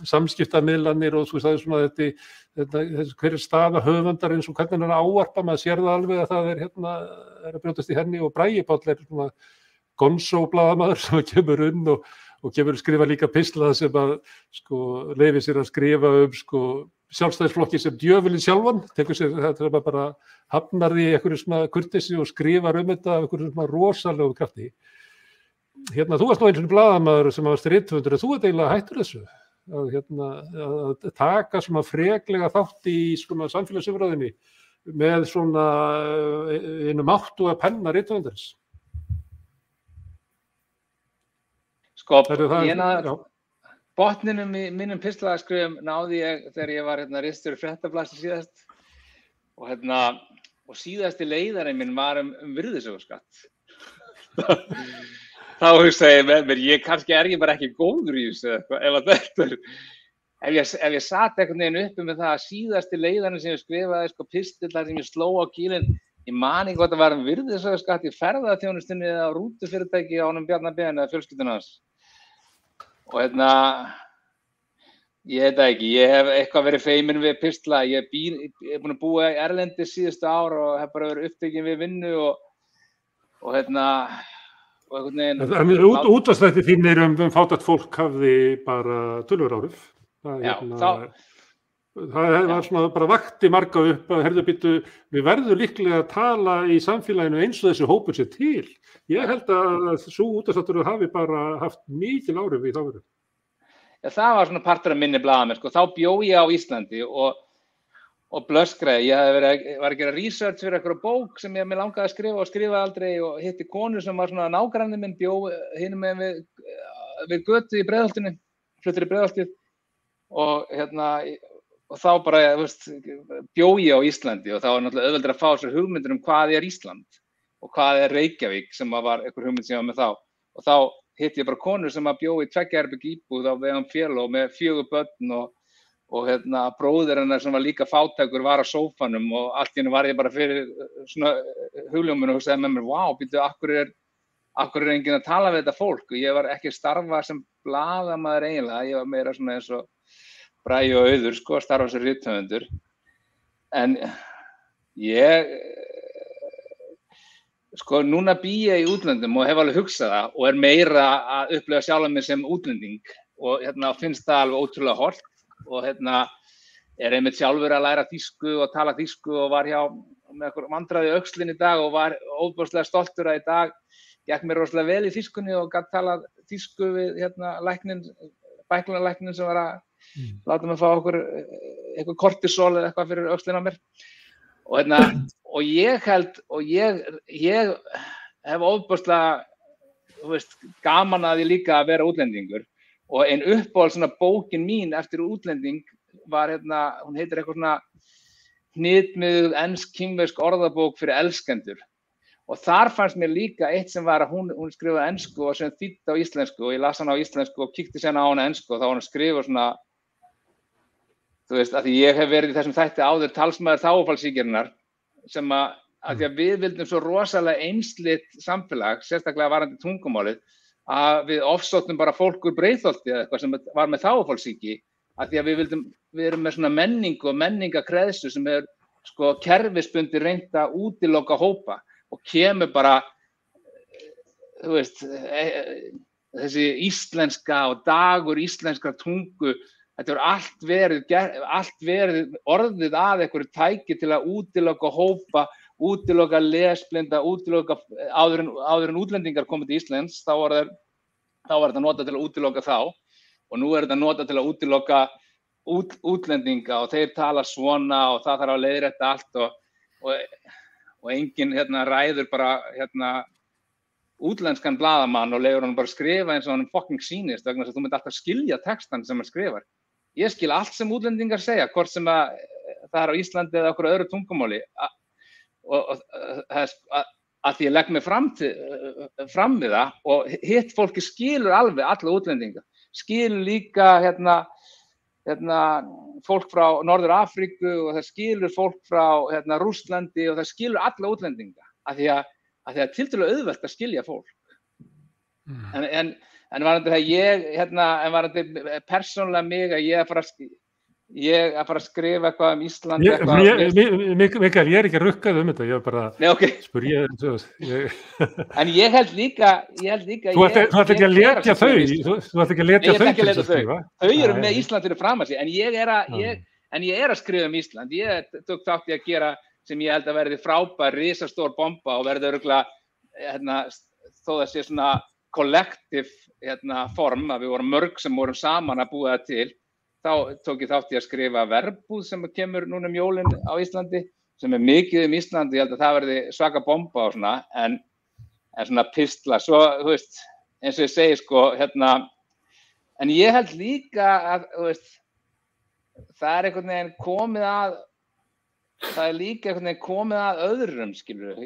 samskiptamiðlanir og þú veist svona hver er staða höfundar eins og hvernig hann ávarpa, maður sér það alveg að það er að brjótast í henni og Bragi Páll er svona gonzo-blaðamaður sem kemur og kemur skrifa líka pistla sem að leyfi sér að skrifa sjálfstæðisflokki sem djöfulinn sjálfan, tekur sér það bara hafnar því einhverju svona kurteisi og skrifar þetta af einhverju svona rosalegum krafti. þú varst nú einu sinni blaðamaður sem varst rithöfundur, þú ert eiginlega hættur þessu, að taka svona freklega þátt í svona samfélagsumræðinni með svona einu máttuga penna rithöfundarins. Sko, botninum í mínum pislagaskrifum náði ég þegar ég var ritstjóri Fréttablaðsins síðast og síðasti leiðarinn minn var virðisaukaskatt. Þá hugsaði ég með mér, kannski er ég bara ekki góður í þessu ef ég sat einhvern veginn uppi með það að síðasti leiðarinn sem ég skrifaði, pistillar sem ég sló á kýlinn, ég man ekki hvort það var virðisaukaskatt í ferðaþjónustunni eða á rútufyrirtæki á honum Bjarna Ben eða fjölskyldunni hans. Og ég veit það ekki, ég hef eitthvað verið feiminn við pistla, ég er búin að búa í erlendis síðustu ár og hef bara verið upptekinn við vinnu og einhvern veginn. Útvarpsþættir þínir fátækt fólk hafði bara tölvur áhrif. Það var svona bara vakti marga upp að við verðum líklega að tala í samfélaginu eins og þessi hópur sér til. Ég held að svo útvarpsþáttur hafi bara haft mikil áhrif í þá veru. Já, það var svona partur af minni blaðamenn, þá bjó ég á Íslandi og blöskraði. Ég var að gera research fyrir einhverja bók sem mig langaði að skrifa og skrifaði aldrei og hitti konu sem var svona nágranni minn, bjó hinum megin við götu í Breiðholtinu, fluttir í Breiðholtið og þá bara, bjó ég á Íslandi og þá var náttúrulega auðveldur að fá sér hugmyndir hvað er Ísland og hvað er Reykjavík sem var einhver hugmynd sem ég var með þá. Og þá hitti ég bara konu sem bjó í 2 herbergja íbúð á vegum Fjöló með 4 börn og bróðir hennar sem var líka fátækur var á sófanum og allt í hennu var ég bara fyrir svona hugljóminu og hugsaði með mér, vá, býttu, akkur er enginn að tala við þetta fólk og ég var ekki að starfa sem blaðamaður eiginlega, ég var meira svona eins og Bragi og Auður, starfa sem rithöfundur. En ég, núna bý ég í útlöndum og hef alveg hugsað það og er meira að upplifa sjálfa mig sem útlending og finnst það alveg ótrúlega hollt og er einmitt sjálfur að læra þýsku og tala þýsku og var hjá með einhver vandræði öxlin í dag og var óbúslega stoltur að í dag gekk mér rosalega vel í þýskunni og gat talað þýsku við bæklunarlæknin sem var að láta mig fá eitthvað kortisol eða eitthvað fyrir öxlin á mér og ég held og ég hef óbúslega gaman að ég líka að vera útlendingur og ein uppáhald svona bókin mín eftir útlending var hún heitir eitthvað svona hnitmiðuð ensk-kínversk orðabók fyrir elskendur og þar fannst mér líka eitt sem var að hún skrifaði ensku og sem þýddi á íslensku og ég las hana á íslensku og kíkti sérna á hana ensku og þá var hún að skrifa svona að því ég hef verið í þessum þætti áður talsmaður þágufallssýkingarinnar sem að því að við vildum svo rosalega einsleitt samfélag, sérstaklega varandi tungumálið, að við ofsóttum bara fólk úr Breiðholti eða eitthvað sem var með þágufallssýki, að því að við erum með svona menningu og menningakreðslu sem er kerfisbundið reynt að útiloka hópa og kemur bara, þessi íslenska og dagur íslenskra tungu. Þetta er allt verið orðið að einhverju tæki til að útiloka hópa, útiloka lesblinda, útiloka áður en útlendingar komið til Íslands, þá var þetta notað til að útiloka þá og nú er þetta notað til að útiloka útlendinga og þeir tala svona og það þarf að leiðrétta allt og enginn ræður bara útlenskan blaðamann og leyfur hann bara skrifa eins og hann fucking sýnist vegna þess að þú myndi alltaf skilja textan sem hann skrifar. Ég skil allt sem útlendingar segja, hvort sem það er á Íslandi eða okkur öðru tungumáli og að því ég legg mig fram við það og hitt fólki skilur alveg alla útlendinga, skilur líka fólk frá Norður Afríku og það skilur fólk frá Rússlandi og það skilur alla útlendinga að því að tiltölulega auðvelt að skilja fólk. En varandi það varandi persónulega mig að ég að fara að skrifa eitthvað Ísland Mikael, ég er ekki að rukka þetta, ég er bara spurja En ég held líka Þú ætti ekki að letja þau til að skrifa Þau eru með Ísland fyrir fram að sig en ég er að skrifa Ísland ég tók þátt í að gera sem ég held að verði frábær risastór bomba og verði örugglega þó það sé svona kollektiv form, að við vorum mörg sem vorum saman að búa það til, þá tók ég þátt í að skrifa verbúð sem kemur núna jólin á Íslandi, sem mikið Íslandi, ég held að það verði svaka bomba og svona, en svona pistla, svo, þú veist, eins og ég segi, sko, en ég held líka að, þú veist, það einhvern veginn komið að, það líka einhvern veginn komið að öðrum, skilur,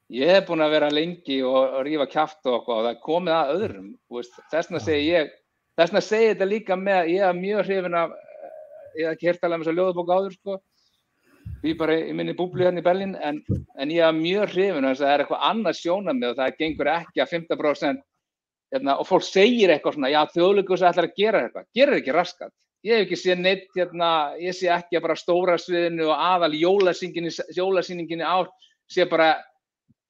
ég hef búin að vera lengi og rífa kjaft og það er komið að öðrum, þú veist, þessna segi ég þetta líka með, ég er mjög hrifinn af, ég hef ekki heyrt alveg þessa ljóðabók áður, sko, við bara í minni búblu í Berlín, en ég er mjög hrifinn af þess að það er eitthvað annað sjónarmið og það gengur ekki að 50%, og fólk segir eitthvað svona, já, Þjóðleikhúsið ætlar að gera eitthvað, gerir ekki raskat. Ég hef ekki séð neitt, ég sé ekki að bara stóra sviðinu og aðal jólasýningin í ár sé bara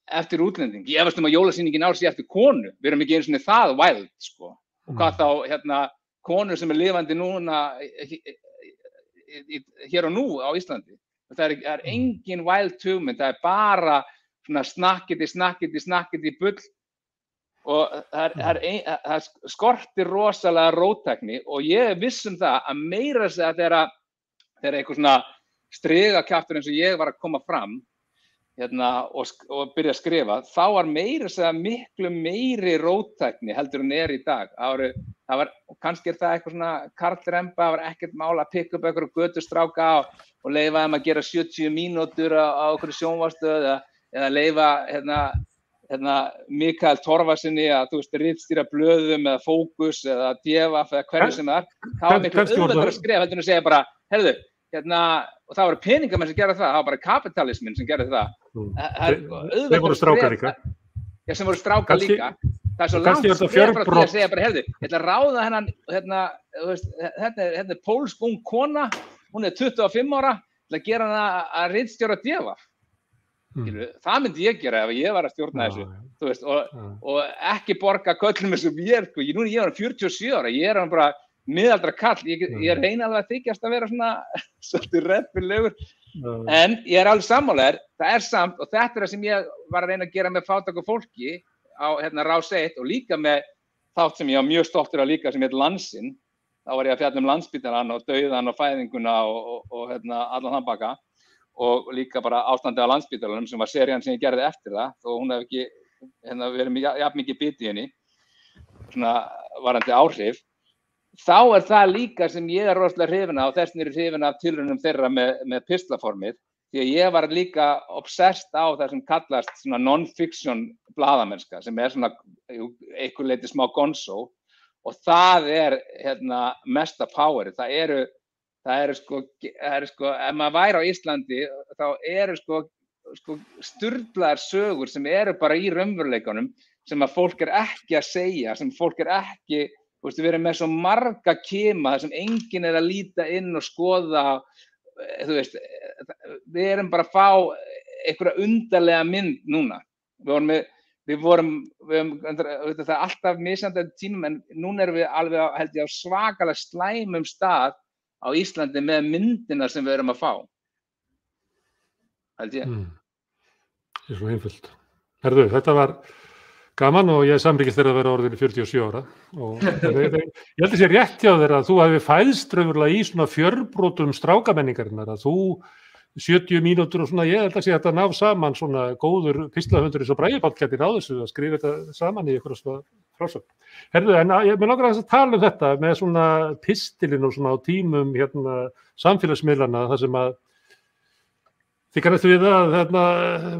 eftir útlending. Ég efast að jólasýningin í ár sé eftir konu. Við erum ekki einu sinni það wild, sko. Og hvað þá, konu sem er lifandi núna hér og nú á Íslandi. Það er engin wild hugmynd, það er bara svona snakkiti bull. Og það skortir rosalega róttækni og ég er viss það að meira að segja þegar eitthvað svona strigakjaftur eins og ég var að koma fram og byrja að skrifa, þá var meira að segja miklu meiri róttækni heldur en í dag. Það var, kannski það eitthvað svona karlremba, það var ekkert mál að pikka upp einhverju götustráka og leyfa þeim að gera 70 mínútur á einhverju sjónvarpsstöð eða leyfa Mikael Torfasinni að, þú veist, ritstýra blöðum eða Fókus eða DFF eða hverju sem það það var miklu auðveldara að skrifa heldur en að segja bara, heyrðu, og það voru peningamenn sem gerði það var bara kapitalismin sem gerði það. Þeir voru strákar líka. Já, sem voru strákar líka. Það er svo langt skrifa frá því að segja bara, heyrðu, ég ætla að ráða hérna er pólsk ung kona, hún er 25 ára, til að gera hana að ritstjóra DFF. Það myndi ég gera ef ég var að stjórna þessu, þú veist, og ekki borga köllum eins og ég var 47 ára, ég er bara miðaldra kall, ég reyni alveg að þykjast að vera svona svolítið redfilegur, en ég er alveg sammálaður, það er samt, og þetta er það sem ég var að reyna að gera með fátæku fólki á Rás 1 og líka með þátt sem ég var mjög stoltur af líka sem heit Landsinn, þá var ég að fjalla Landspítalann og dauðann og fæðinguna og allan þann baka. Og líka bara ástandið á Landspítalanum sem var serían sem ég gerði eftir það, þó hún hef ekki verið jafn mikið bit í henni, svona varandi áhrif. Þá er það líka sem ég er rosalega hrifinn af og þess vegna er hrifinn af tilraunum þeirra með pislaformið, því að ég var líka obsessed á það sem kallast svona non-fiction blaðamennska, sem er svona einhver leyti smá gonzo, og það er mesta power. Það eru sko, ef maður væri á Íslandi, þá eru sko sturlaðar sögur sem eru bara í raunveruleikanum, sem að fólk er ekki að segja, sem fólk er ekki, þú veist, við erum með svo marga kima, þar sem enginn er að líta inn og skoða, þú veist, við erum bara að fá einhverja undarlega mynd núna. Það er alltaf misjandi tímum, en núna erum við alveg, held ég, á svakalega slæmum stað á Íslandi með myndina sem við erum að fá. Held ég. Það er svo einföld. Herðu, þetta var gaman og ég er samríkist þegar að vera orðin 47 ára. Og ég held að sé rétt hjá þér að þú hafi fæðst raunverulega í svona fjörbrotum strákamenningarinnar, að þú 70 mínútur og svona, ég held að sé að þetta ná saman svona góður pislahundur eins og Bragi Páll gæti náð þessu að skrifa þetta saman í ykkur svona frásögn. Herðu, en ég með langar að tala þetta með svona pistilinn og svona á tímum samfélagsmiðlana, þar sem að þið kannast við að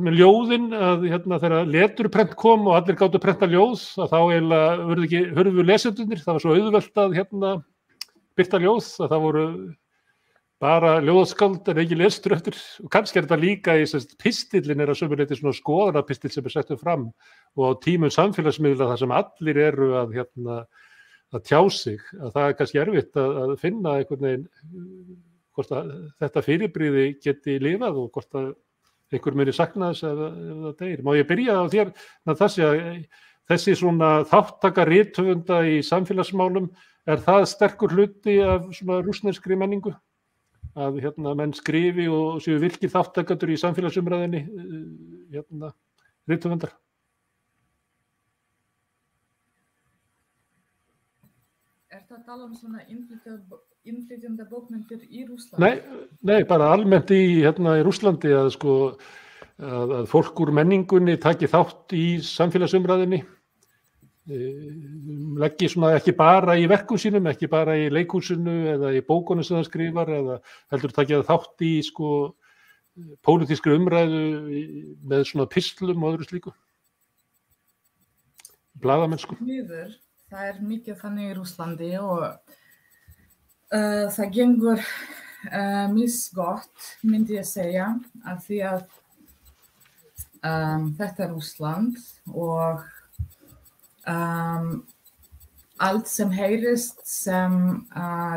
með ljóðin að þegar leturprent kom og allir gátu prenta ljóð, að þá eiginlega hurfu lesendurnir, það var svo auðvelt að birta ljóð, að það voru bara ljóðaskáld en ekki lestur eftir, og kannski er þetta líka í pistillin að sömuleyti svona skoðanapistill sem settur fram og á tímum samfélagsmiðla þar sem allir eru að tjá sig, að það er kannski erfitt að finna einhvern veginn hvort að þetta fyrirbrigði geti lifað og hvort að einhver muni sakna þess ef það deyr. Má ég byrja á þér, þessi svona þáttaka rithöfunda í samfélagsmálum, er það sterkur hluti af svona rússneskri menningu? Að menn skrifi og séu virkir þáttakendur í samfélagsumræðinni rithöfundar? Ertu að tala svona innflytjandi bókmenntir í Rússlandi? Nei, bara almennt í Rússlandi að sko að fólk úr menningunni taki þátt í samfélagsumræðinni, leggi svona ekki bara í verkum sínum, ekki bara í leikhúsinu eða í bókunum sem það skrifar, eða heldur taki það þátt í sko pólitískri umræðu með svona pislum og öðru slíku. Blaðamennsku. Það mikið þannig í Rússlandi og það gengur misgott, myndi ég segja, af því að þetta Rússland og allt sem heyrist sem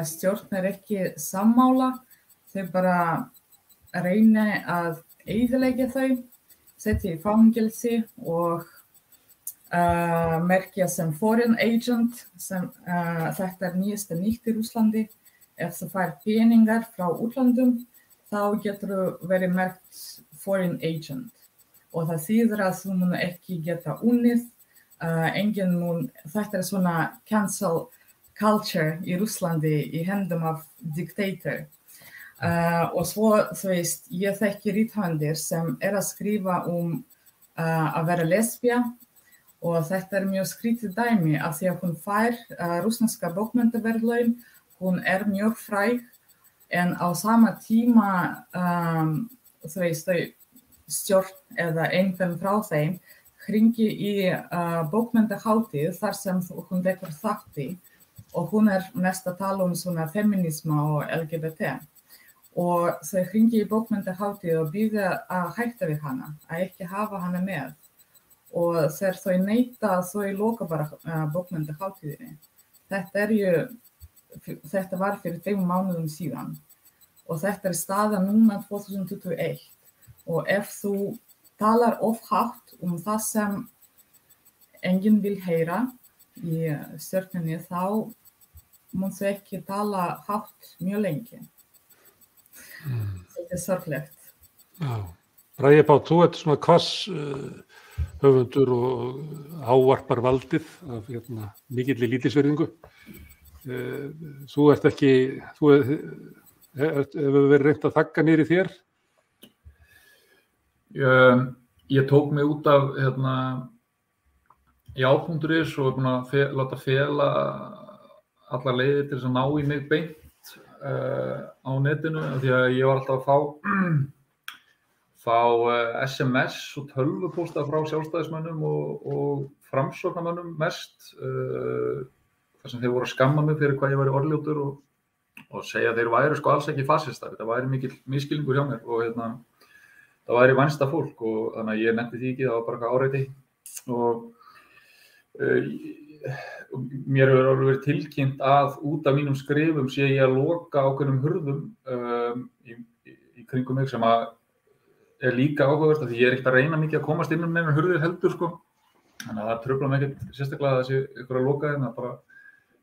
stjórn ekki sammála, þau bara reyna að eyðileggja þau, setja í fangelsi og merkja sem foreign agent, sem þetta nýjasta nýtt í Rússlandi. Ef þú fær peningar frá útlandum, þá getur þú verið merkt foreign agent. Og það þýðir að þú mun ekki geta unnið, þetta svona cancel culture í Rússlandi í hendum af dictator. Og svo, þú veist, ég þekki rithöfundir sem að skrifa að vera lesbía og þetta mjög skrítið dæmi af því að hún fær rússneska bókmenntaverðlaun, hún mjög fræg en á sama tíma, þú veist, þau stjórn eða einhvern frá þeim hringi í bókmenntahátíð þar sem hún tekur þátt í og hún mest að tala svona feminisma og LGBT og þau hringi í bókmenntahátíð og biðja að hætta við hana, að ekki hafa hana með og þegar þau neita þau loka bara bókmenntahátíðinni. Þetta var fyrir 2 mánuðum síðan og þetta staða núna 2021. Og ef þú talar of hátt það sem enginn vil heyra í stjórninni, þá mun þú ekki tala hátt mjög lengi. Þetta sorglegt. Já. Bragi Páll, þú ert svona hvass höfundur og ávarpar valdið af mikilli lítilsvirðingu. Þú ert ekki, hefur verið reynt að þagga niður í þér? Ég tók mig út af já.is og búin að láta fela allar leiðir til þess að ná í mig beint á netinu því að ég var alltaf að fá SMS og tölvupósta frá sjálfstæðismönnum og framsóknarmönnum mest þar sem þeir voru að skamma mig fyrir hvað ég væri orðljótur og segja að þeir væru sko alls ekki fasistar, þetta væri mikill misskilningur hjá mér og það væri vænsta fólk og þannig að ég nefndi því ekki, það var bara eitthvað áreiti og mér hefur alveg verið tilkynnt að út af mínum skrifum sé ég að loka ákveðnum hurðum í kringum mig sem að líka áhugavert af því ég ekkert að reyna mikið að komast inn neinar hurðir heldur sko. Þannig að það truflar mig ekkert sérstaklega að þessi ykkur að loka það bara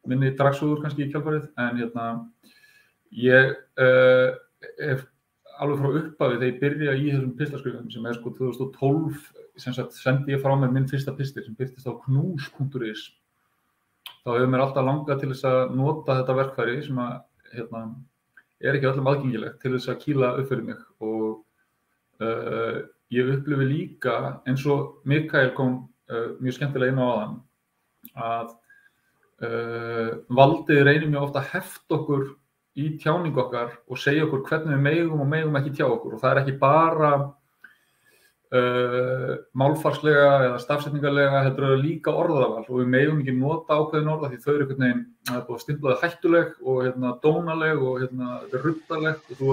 minni dragsúður kannski í kjálfarið en ég hef alveg frá upphafi þegar ég byrja í þessum pistaskrifum sem sko 2012 sem sagt sendi ég frá mér minn fyrsta pistil sem birtist á knús.is. Þá hefur mér alltaf langað til þess að nota þetta verkfæri sem að ekki öllum aðgengilegt til þess að kýla upp fyrir mig og ég upplifi líka eins og Mikael kom mjög skemmtilega inn á áðan að valdið reynir mjög ofta að hefta okkur í tjáningu okkar og segja okkur hvernig við megum ekki tjá okkur og það ekki bara málfarslega eða stafsetningarlega, heldur líka orðaval og við megum ekki nota ákveðin orða því þau einhvern veginn búið að stimplaði hættuleg og dónaleg og þetta ruddarlegt og þú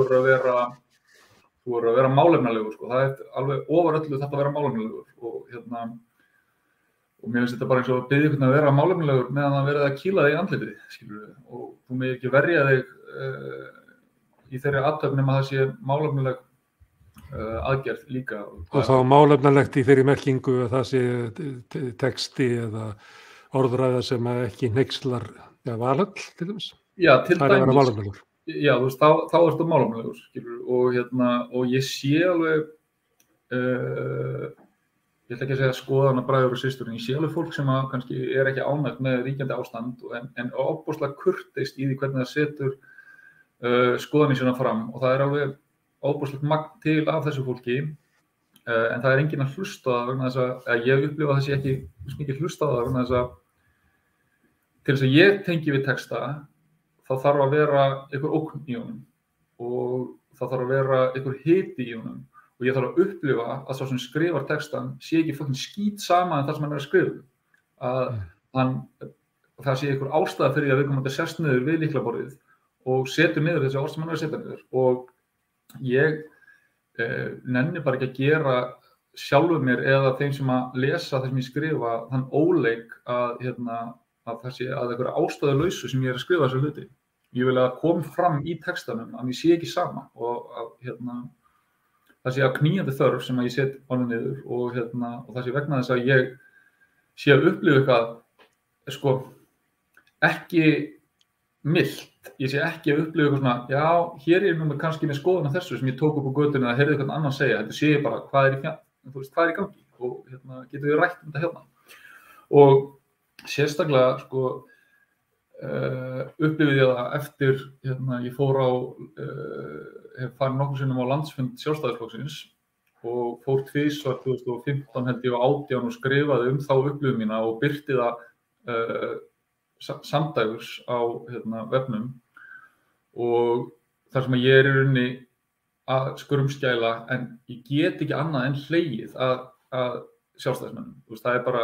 verður að vera málefnalegur sko, það alveg ofar öllu þetta að vera málefnalegur og mér finnst þetta bara eins og að biðja einhvern að vera málefnalegur meðan það verið að kýla þig í andlitið, skilurðu, og þú megir ekki verja þig í þeirri athöfn nema það sé málefnaleg aðgerð líka. Og þá málefnalegt í þeirri merkingu að það sé texti eða orðræða sem ekki hneykslar valhöll til dæmis? Já, til dæmis. Það að vera málefnalegur. Já, þú veist, þá ertu málefnalegur, skilurðu, og ég sé alveg ég ætla ekki að segja skoðana bræður og systur, en ég sé alveg fólk sem að kannski ekki ánægt með ríkjandi ástand en ofboðslega kurteist í því hvernig það setur skoðanir sína fram og það alveg ofboðslegt magn til af þessu fólki en það enginn að hlusta á það vegna þess að ég upplifa að það sé ekki mikið hlusta á það vegna þess að til þess að ég tengi við texta þá þarf að vera einhver ógn í honum og það þarf að vera einhver hiti í honum og ég þarf að upplifa að sá sem skrifar textan sé ekki fucking skít sama en það sem hann að skrifa. Að það sé einhver ástæða fyrir að viðkomandi sest niður við lyklaborðið og setur niður þessi orð sem hann er að setja niður. Og ég nenni bara ekki að gera sjálfur mér eða þeim sem að lesa það sem ég skrifa þann óleik að það sé að einhverja ástæðulausu sem ég er að skrifa þessu hluti. Ég vil að koma fram í textanum að ég sé ekki sama og að það sé að knýjandi þörf sem að ég set honum niður og það sé vegna þess að ég sé að upplifa eitthvað sko ekki milt, ég sé ekki að upplifa eitthvað svona, já, hér er nú kannski með skoðun á þessu sem ég tók upp á götunni eða heyrði eitthvað annan segja, þetta sé ég bara hvað er í gangi og getum við rætt þetta hérna. Og sérstaklega sko upplifði ég það eftir ég fór á hef farið nokkuð sinnum á landsfund Sjálfstæðisflokksins og fór tvisvar 2015 held ég á 18 og skrifaði þá upplifun mína og birti það samdægurs á vefnum og þar sem ég í rauninni að skrumskæla en ég get ekki annað en hlegið að Sjálfstæðismönnum. Það er bara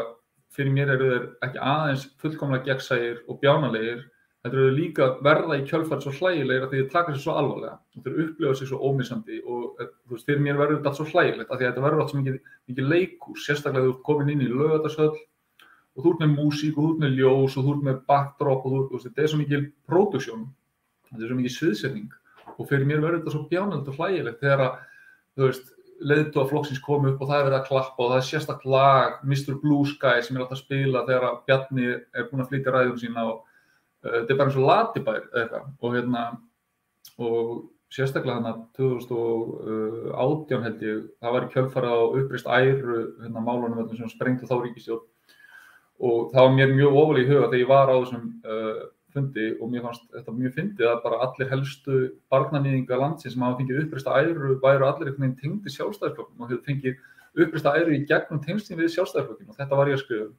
fyrir mér eru þeir ekki aðeins fullkomlega gegnsæir og bjánalegir, þetta eru líka verða í kjölfarið svo hlægilegir að því þeir taka sér svo alvarlega og þeir upplifa sig svo ómissandi og fyrir mér verður þetta svo hlægilegt að því að þetta verður allt svo mikið leikhús, sérstaklega þú ert komin inn í Laugardalshöll og þú ert með músík og þú ert með ljós og þú ert með backdrop og þetta er svo mikið production, þetta er svo mikið sviðsetning og fyrir mér verður þetta svo bjánalegt og hlægilegt þegar að leiðtogaflokksins kom upp og það verið að klappa og það sérstakt lag Mr. Blue Sky sem alltaf að spila þegar að Bjarni búinn að flytja ræðum sína og þetta bara eins og Latibær eitthvað og sérstaklega 2018 held ég, það var í kjölfarið á uppreist æru málunum sem sprengdu þá ríkisstjórn og það var mér mjög ofarlega í huga þegar ég var á þessum fundi og mér fannst þetta mjög fyndið að bara allir helstu barnanýðinga landsins sem hafa fengið uppreista æru væru allir einhvern veginn tengdir Sjálfstæðisflokknum og hefur fengið uppreista æru í gegnum tengslin við Sjálfstæðisflokkinn og þetta var ég að skrifa,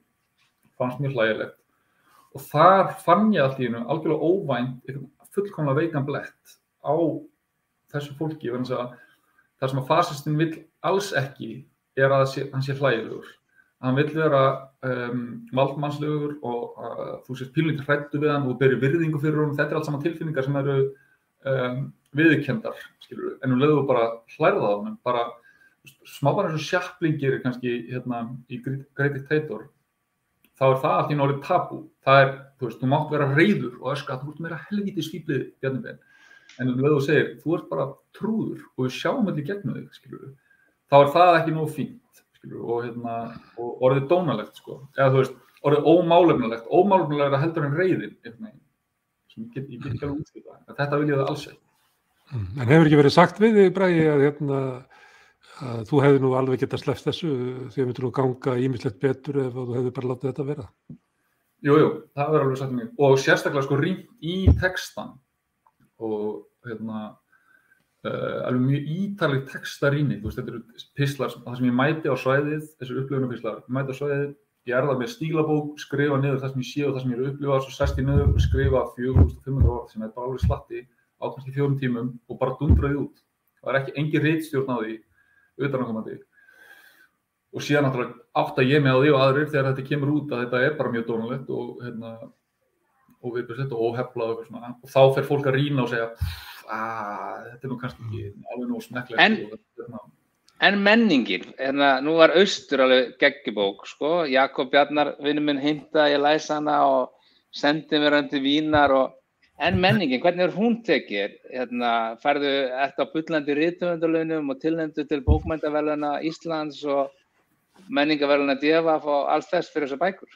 fannst mjög hlægilegt. Og þar fann ég allt í einu algjörlega óvænt fullkomlega veikan blett á þessu fólki vegna þess að það sem að fasistinn vill alls ekki er að hann sé hlægilegur. Hann vill vera valdmannslegur og þú sést pínlítið hræddur við hann og beri virðingu fyrir honum. Þetta er allt saman tilfinningar sem eru viðurkenndar, skilurðu. En leið þú bara hlærða á honum, bara smá bara eins og Chaplin gerir kannski í Great Dictator, þá er það allt í einu orðið tabú. Það er, þú mátt vera reiður og öskra að þú ert meira helvítis fíflið, Bjarni Ben. En leið þú segir, þú ert bara trúður og við sjáum þetta í gegnum þig, skilurðu. Þá er það ekki nógu fínt. Og orðið dónalegt eða orðið ómálefnilegt heldur en reiðin sem ég get ekki alveg útskýrt það, þetta vil ég það alls ekki. En hefur ekki verið sagt við þig, Bragi, að þú hefði nú alveg getað sleppt þessu því að myndir nú ganga ýmislegt betur ef þú hefði bara látið þetta vera? Jú, það verður alveg sagt mér og sérstaklega rýnt í textan og alveg mjög ítarleg textarýni, þetta eru pistlar, það sem ég mæti á svæðið, þessir upplifunarpistlar, ég mæti á svæðið, ég það með stílabók, skrifa niður það sem ég sé og það sem ég er að upplifa, svo sest ég niður og skrifa 4500 orð sem bara alveg slatti á kannski 4 tímum og bara dundraði út. Það er ekki engin ritstjórn á því, utanaðkomandi. Og síðan náttúrulega átta ég mig á því og aðrir þegar þetta kemur út að þetta er bara mjög dónalegt og viðbjörnsett og óheflað og svona. Og þá fer fólk að rýna og segja þetta er nú kannski ekki alveg nóg smekklegt. En menningin, nú var Austur alveg geggjubók, Jakob Bjarnar, vinur minn, heimtaði ég læsa hana og sendi mér hann til Vínar en menningin, hvernig er hún tekið? Ertu á bullandi rithöfundalaunum og tilnefndur til bókmenntaverðlauna Íslands og menningarverðlauna DEVAF og alls þess fyrir þessar bækur?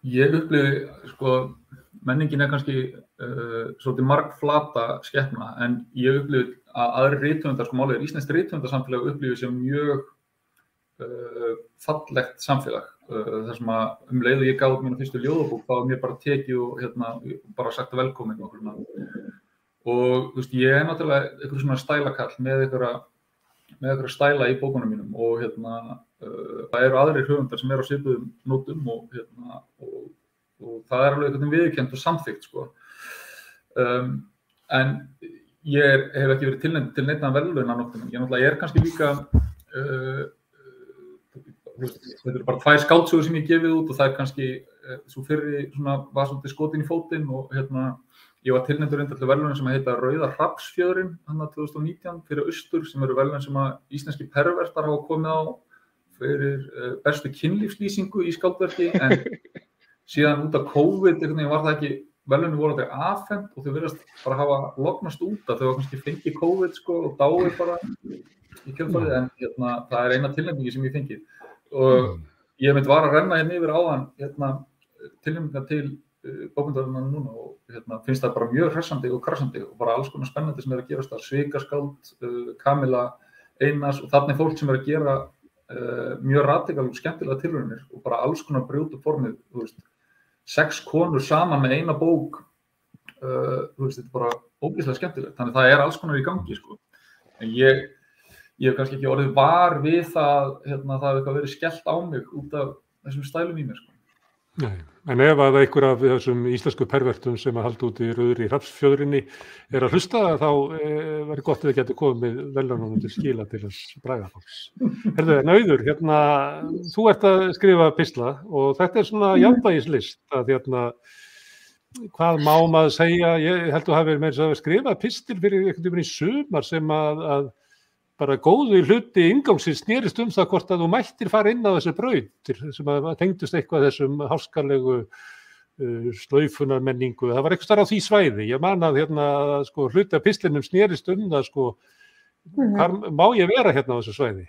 Ég upplifi, menningin er kannski svolítið margflata skepna en ég upplifi að aðrir rithöfundar, málið er íslenskt rithöfundarsamfélag upplifi sem mjög fallegt samfélag. Þar sem að leið og ég gaf út mína fyrstu ljóðabók, þá var mér bara tekið og bara sagt velkomin og svona. Og þú veist, ég náttúrulega einhver svona stælakall með einhverja stæla í bókunum mínum og það eru aðrir höfundar sem eru á svipuðum nótum og það er alveg einhvern veginn viðurkennt og samþykkt, sko. En ég hef ekki verið tilnefnd til neinna verðlauna nóttum, ég náttúrulega kannski líka þetta eru bara 2 skáldsögur sem ég gefið út og það kannski svo fyrri svona var svolítið skotin í fótinn og ég var tilnefndur reyndar til verðlauna sem heita Rauða hrafnsfjöðurinn 2019 fyrir Austur sem eru verðlaun sem að íslenski pervertar hafa komið á fyrir bestu kynlífslýsingu í skáldverki en síðan út af COVID var það ekki verðlaunin voru þetta afhent og þau virðast bara hafa lognast út að þau hafa kannski fengið COVID sko og dáið bara í kjölfarið en það er eina tilnefningi sem ég fengið og ég var að renna yfir áðan tilnefningar til bókmenntaverðlaunanna núna og finnst það bara mjög hressandi og krassandi og bara alls konar spennandi sem að gerast þar, Svikaskáld, Kamilla Einars og þarna fólk sem að gera mjög radikal og skemmtilega tilraunir og bara alls konar brjóta formið, þú veist 6 konur saman með eina bók, þú veist, þetta bara ógeðslega skemmtilegt, þannig það alls konar í gangi, sko. En ég hef kannski ekki orðið var við það, það hefur eitthvað verið skellt á mig út af þessum stælum í mér, sko. Nei, en ef að einhver af þessum íslensku pervertum sem að halda út í Rauðri hrafnsfjöðurinni að hlusta þá verður gott að þið getur komið verðlaununum til skila til þess bragðafólks. Herðu, Auður, þú ert að skrifa pistla og þetta svona jafnvægislist að hvað má maður segja, ég held að hafa verið að skrifa pistil fyrir einhvern veginn í sumar sem að bara góðu hluti inngangsins snerist það hvort að þú mættir fara inn á þessu brautir sem að tengdust eitthvað þessum háskalegu slaufunarmenningu. Það var eitthvað á því svæði. Ég man að sko, hluti af pistlinum snerist það sko, hvar má ég vera á þessu svæði?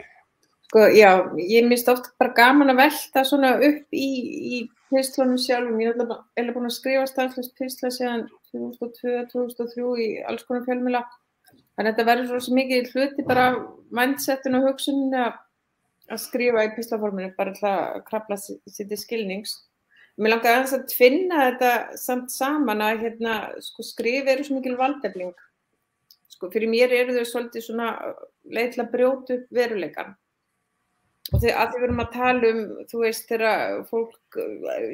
Sko, já, ég minnst oft bara gaman að velta svona upp í pistlunum sjálfum. Ég er búin að skrifa stanslaust pistla síðan 2002-2003 í alls konar fjölmiðla. Þannig að þetta verður svo mikið hluti bara mindsetin og hugsunin að skrifa í pislaforminu, bara til að krafla sér til skilnings. Mér langar aðeins að finna þetta samt saman að sko, skrif eru svo mikil valdefling. Sko, fyrir mér eru þau svolítið svona leið til að brjóta upp veruleikann. Og að því við erum að tala þú veist, þegar fólk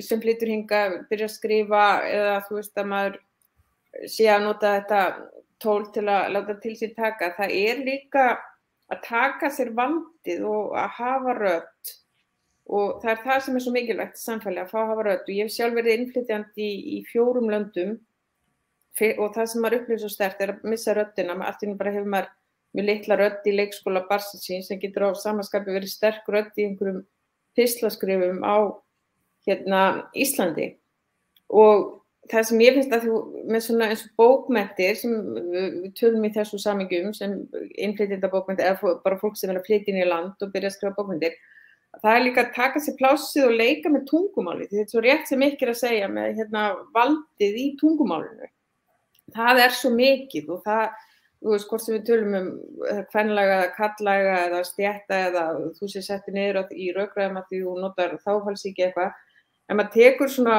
sem flytur hingað byrja að skrifa eða þú veist að maður sé að nota þetta tól til að láta til sér taka. Það líka að taka sér vandið og að hafa rödd og það það sem svo mikilvægt í samfélagi að fá að hafa rödd og ég hef sjálf verið innflytjandi í 4 löndum og það sem maður upplifir svo sterkt að missa röddina, allt í einu bara hefur maður mjög litla rödd í leikskóla barnsins síns sem getur á samanskapi verið sterk rödd í einhverjum pislaskrifum á Íslandi og það sem ég finnst að þú með svona eins og bókmenntir sem við tölum í þessu samhengjum sem innflytjendabókmenntir eða bara fólk sem að flytja inn í land og byrja að skrifa bókmenntir, það líka að taka sér plássið og leika með tungumáli því þetta er svo rétt sem ykkur að segja með valdið í tungumálinu. Það svo mikið og það, þú veist hvort sem við tölum kvenlæga eða karllæga eða stétta eða þú sé settir niður í rökræðum að því þú notar þáfallsíki eitthvað, en maður tekur svona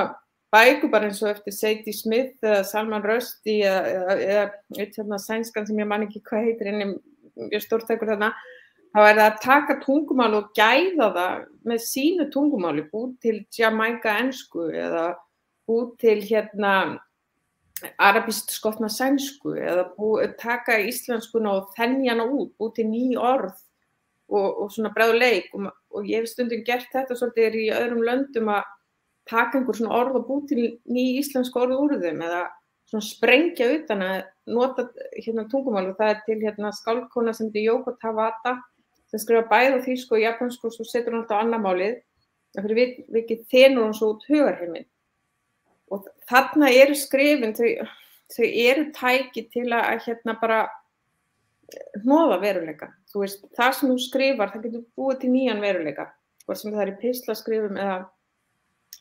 bækur bara eins og eftir Sadie Smith eða Salman Rushdie eða eitt sænskan sem ég man ekki hvað heitir mjög stórtækur þarna, þá það að taka tungumál og gæða það með sínu tungumáli, búið til Jamaica-ensku eða búið til arabískt skotna sænsku eða taka íslenskuna og þenja hana út, búið til ný orð og svona bregð og leik og ég hef stundum gert þetta svolítið í öðrum löndum að taka einhver svona orð og búið til ný íslensk orð úr þeim eða svona sprengja utan að nota tungumál og það til skáldkona sem heitir Yoko Tawada sem skrifa bæði á þýsku og japansku og svo setur hún alltaf á annað málið en fyrir vikið þenur hún svo út hugarheiminn og þarna skrifin, þau tæki til að bara hnoða veruleika. Þú veist, það sem þú skrifar, það getur búið til nýjan veruleika, hvort sem það í pislaskrifum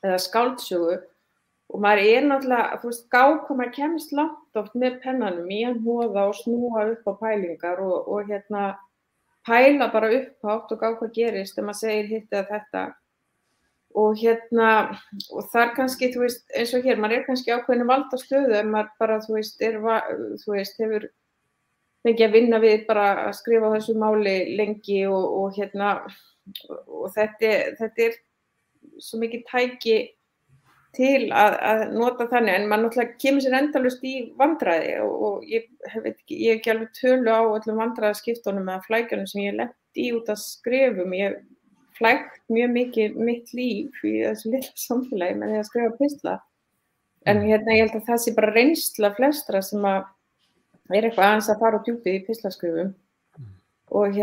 eða skáldsögu og maður náttúrulega, þú veist, hvað maður kemst langt oft með pennanum í að hnoða og snúa upp á pælingar og pæla bara upphátt og gá hvað gerist þegar maður segir hitt eða þetta. Og og þar kannski, þú veist, eins og hér, maður kannski ákveðinu valdastöðu ef maður bara, þú veist, hefur fengið að vinna við bara að skrifa þessu máli lengi og þetta svo mikið tæki til að nota þannig, en maður náttúrulega kemur sér endalaust í vandræði og ég hef ekki alveg tölu á öllum vandræðaskiptunum eða flækjunum sem ég lenti í út að skrifum. Ég flækt mjög mikið mitt líf í þessu litla samfélagi með því að skrifa pistla. En ég held að það sé bara reynsla flestra sem að eitthvað aðeins að fara á djúpið í pistlaskrifum. Og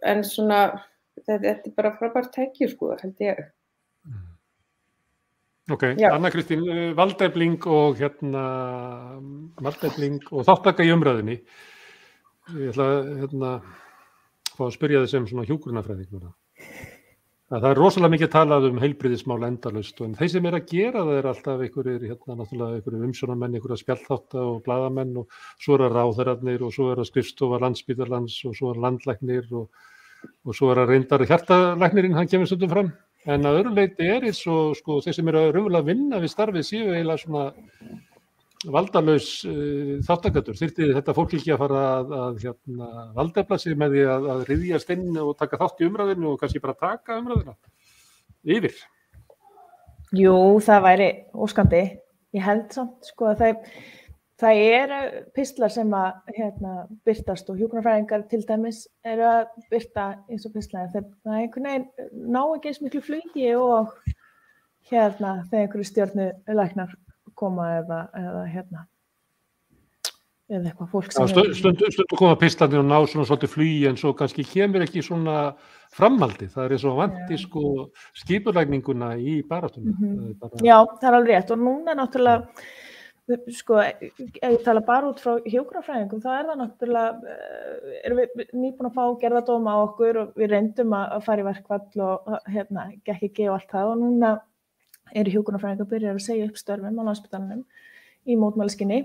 en svona, þetta bara frábært tæki, sko, held ég. Ok, Anna Kristín, valdefling og þáttaka í umræðinni. Ég ætla að fá að spyrja þið sem svona hjúkrunarfræðing núna. Það rosalega mikið talað heilbrigðismál endalaust, en þeir sem að gera það alltaf einhverjir, náttúrulega einhverjir umsjónarmenn, einhverja spjallþátta og blaðamenn og svo ráðherrarnir og svo skrifstofa Landspítalans og svo landlæknir og svo reyndar hjartalæknirinn, hann kemur stundum fram. En að öðru leyti eins og sko, þeir sem raunverulega að vinna við starfið séu eiginlega svona valdalaus þáttakatur. Þyrfti þetta fólk ekki að fara að valdefla sig með því að ryðjast inn og taka þátt í umræðinu og kannski bara taka umræðina yfir? Jú, það væri óskandi. Ég held samt, sko, að það pistlar sem að birtast og hjúkrunarfræðingar til dæmis að birta eins og pistlar. Það einhvern veginn ná ekki eins miklu flugi og þegar einhverju stjörnulæknar koma eða eitthvað fólk sem Stundum koma pistlarnir og ná svona svolítið flugi en svo kannski kemur ekki svona framhaldi. Það eins og vanti sko skipulagninguna í baráttunni. Já, það alveg rétt og núna náttúrulega sko, ef ég tala bara út frá hjúkrunarfræðingum, þá það náttúrulega, erum við nýbúin að fá gerðardóma á okkur og við reyndum að fara í verkfall og gekk ekki og allt það og núna eru hjúkrunarfræðingar byrjar að segja upp störfum á Landspítalanum í mótmælaskyni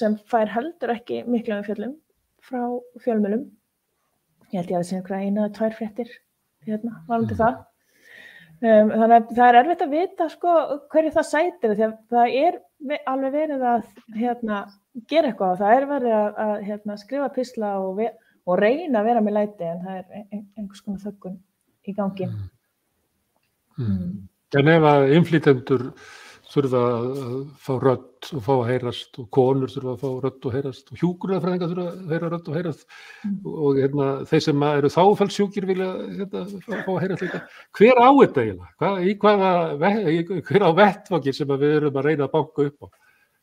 sem fær heldur ekki mikla umfjöllun frá fjölmiðlum. Ég held ég að það sé einhverja 1 eða 2 fréttir varðandi það. Þannig að það erfitt að vita sko, hverju það sætir því að það alveg verið að gera eitthvað. Það verið að skrifa pistla og reyna að vera með læti en það einhvers konar þöggun í gangi. En ef að innflytjendur þurfa að fá rödd og fá að heyrast og konur þurfa að fá rödd og heyrast og hjúkrunarfræðingar þurfa að heyra rödd og heyrast og þeir sem eru þáfellssjúkir vilja fá að heyrast líka. Hver á þetta eiginlega? Hver á vettvangir sem við erum að reyna að banka upp á?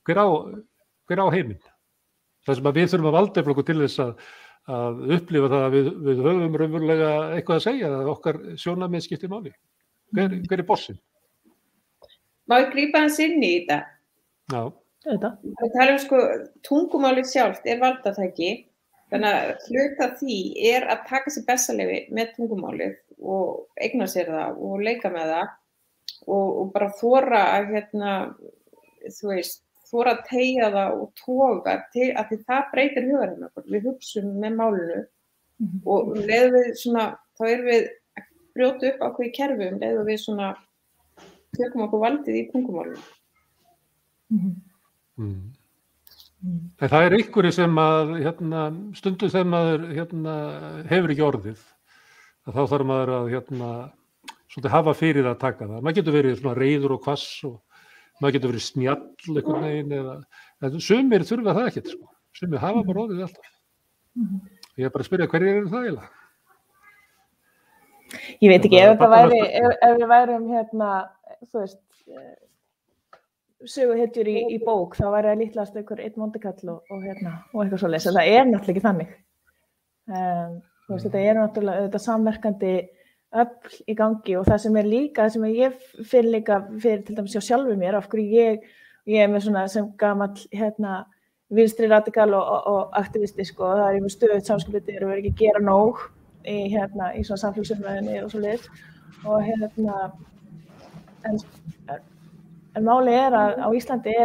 Hver á heiminn? Það sem við þurfum að valdefla okkur til þess að upplifa það að við höfum raunverulega eitthvað að segja að okkar sjónarmið skiptir máli. Hver bossinn? Má ég grípa hans inn í þetta? Já. Þetta. Það tala sko, tungumálið sjálft valdatæki, þannig að hluta því að taka sér bessaleyfi með tungumálið og eigna sér það og leika með það og bara þora að þú veist, þora að teygja það og toga til að því það breytir hugarinn okkur. Við hugsum með málinu og leiðum við svona, þá erum við að brjóta upp ákveði kerfi leiðum við svona tökum okkur valdið í tungumálinu. En það einhverju sem að stundum þegar maður hefur ekki orðið að þá þarf maður að svolítið hafa fyrir að taka það. Maður getur verið svona reiður og hvass og maður getur verið snjall einhvern veginn en sumir þurfa það ekkert sko. Sumir hafa bara orðið alltaf. Ég er bara að spyrja hverjir eru það eiginlega? Ég veit ekki, ef við værum þú veist, söguhetjur í bók, þá væri það líklegast einhver einn vondikall og eitthvað svoleiðis. Það náttúrulega ekki þannig. Þú veist, þetta náttúrulega samverkandi öfl í gangi og það sem líka, það sem ég finn líka fyrir til dæmis hjá sjálfur mér, af hverju ég með svona sem gamall vinstri radikal og aktivisti sko, það ég með stöðugt samskipti og verið ekki að gera nóg í svona samfélagsumræðinni og svoleiðis og en máli að á Íslandi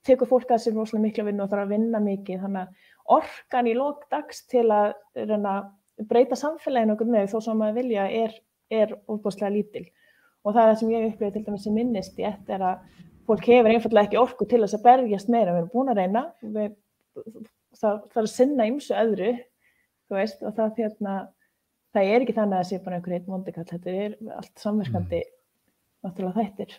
tekur fólk að sér rosalega mikla vinnu og þarf að vinna mikið og orkan í lok dags til að reyna breyta samfélaginu okkur með þó sem maður vilja er ofboðslega lítil. Og það sem ég upplifði til dæmis sem minnist í að fólk hefur einfaldlega ekki orku til þess að berjast meira. Við erum búin að reyna, það að sinna ýmsu öðru, þú veist, og það ekki þannig að það sé bara einhver einn vondikall, þetta allt samverkandi náttúrulega þættir.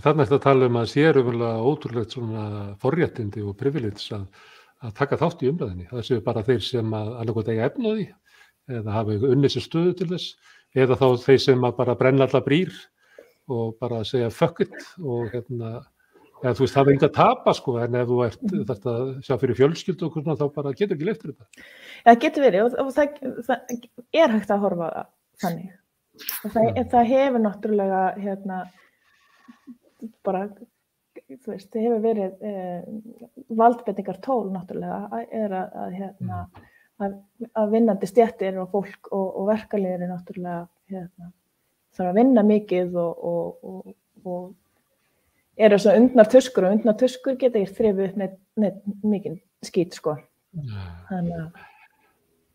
Þarna ertu að tala að sé raunverulega ótrúlegt svona forréttindi og privilegs að taka þátt í umræðinni. Það séu bara þeir sem annarkot eiga efni á því, eða hafa unnið sér stöðu til þess, eða þá þeir sem bara brenna alla brýr og bara segja fuck it og eða þú veist, það enga að tapa sko, en ef þú þetta sjá fyrir fjölskyldu og svona, þá bara getur ekki leyft þetta. Það getur verið og það hægt að horfa þannig. Og það hefur náttúrulega bara, þú veist, það hefur verið valdbeitingar tól náttúrulega að vinnandi stéttir og fólk og verkalýðir náttúrulega þarf að vinna mikið og eru svo undnar tuskur geta ekki þrifið upp neitt mikið skít sko.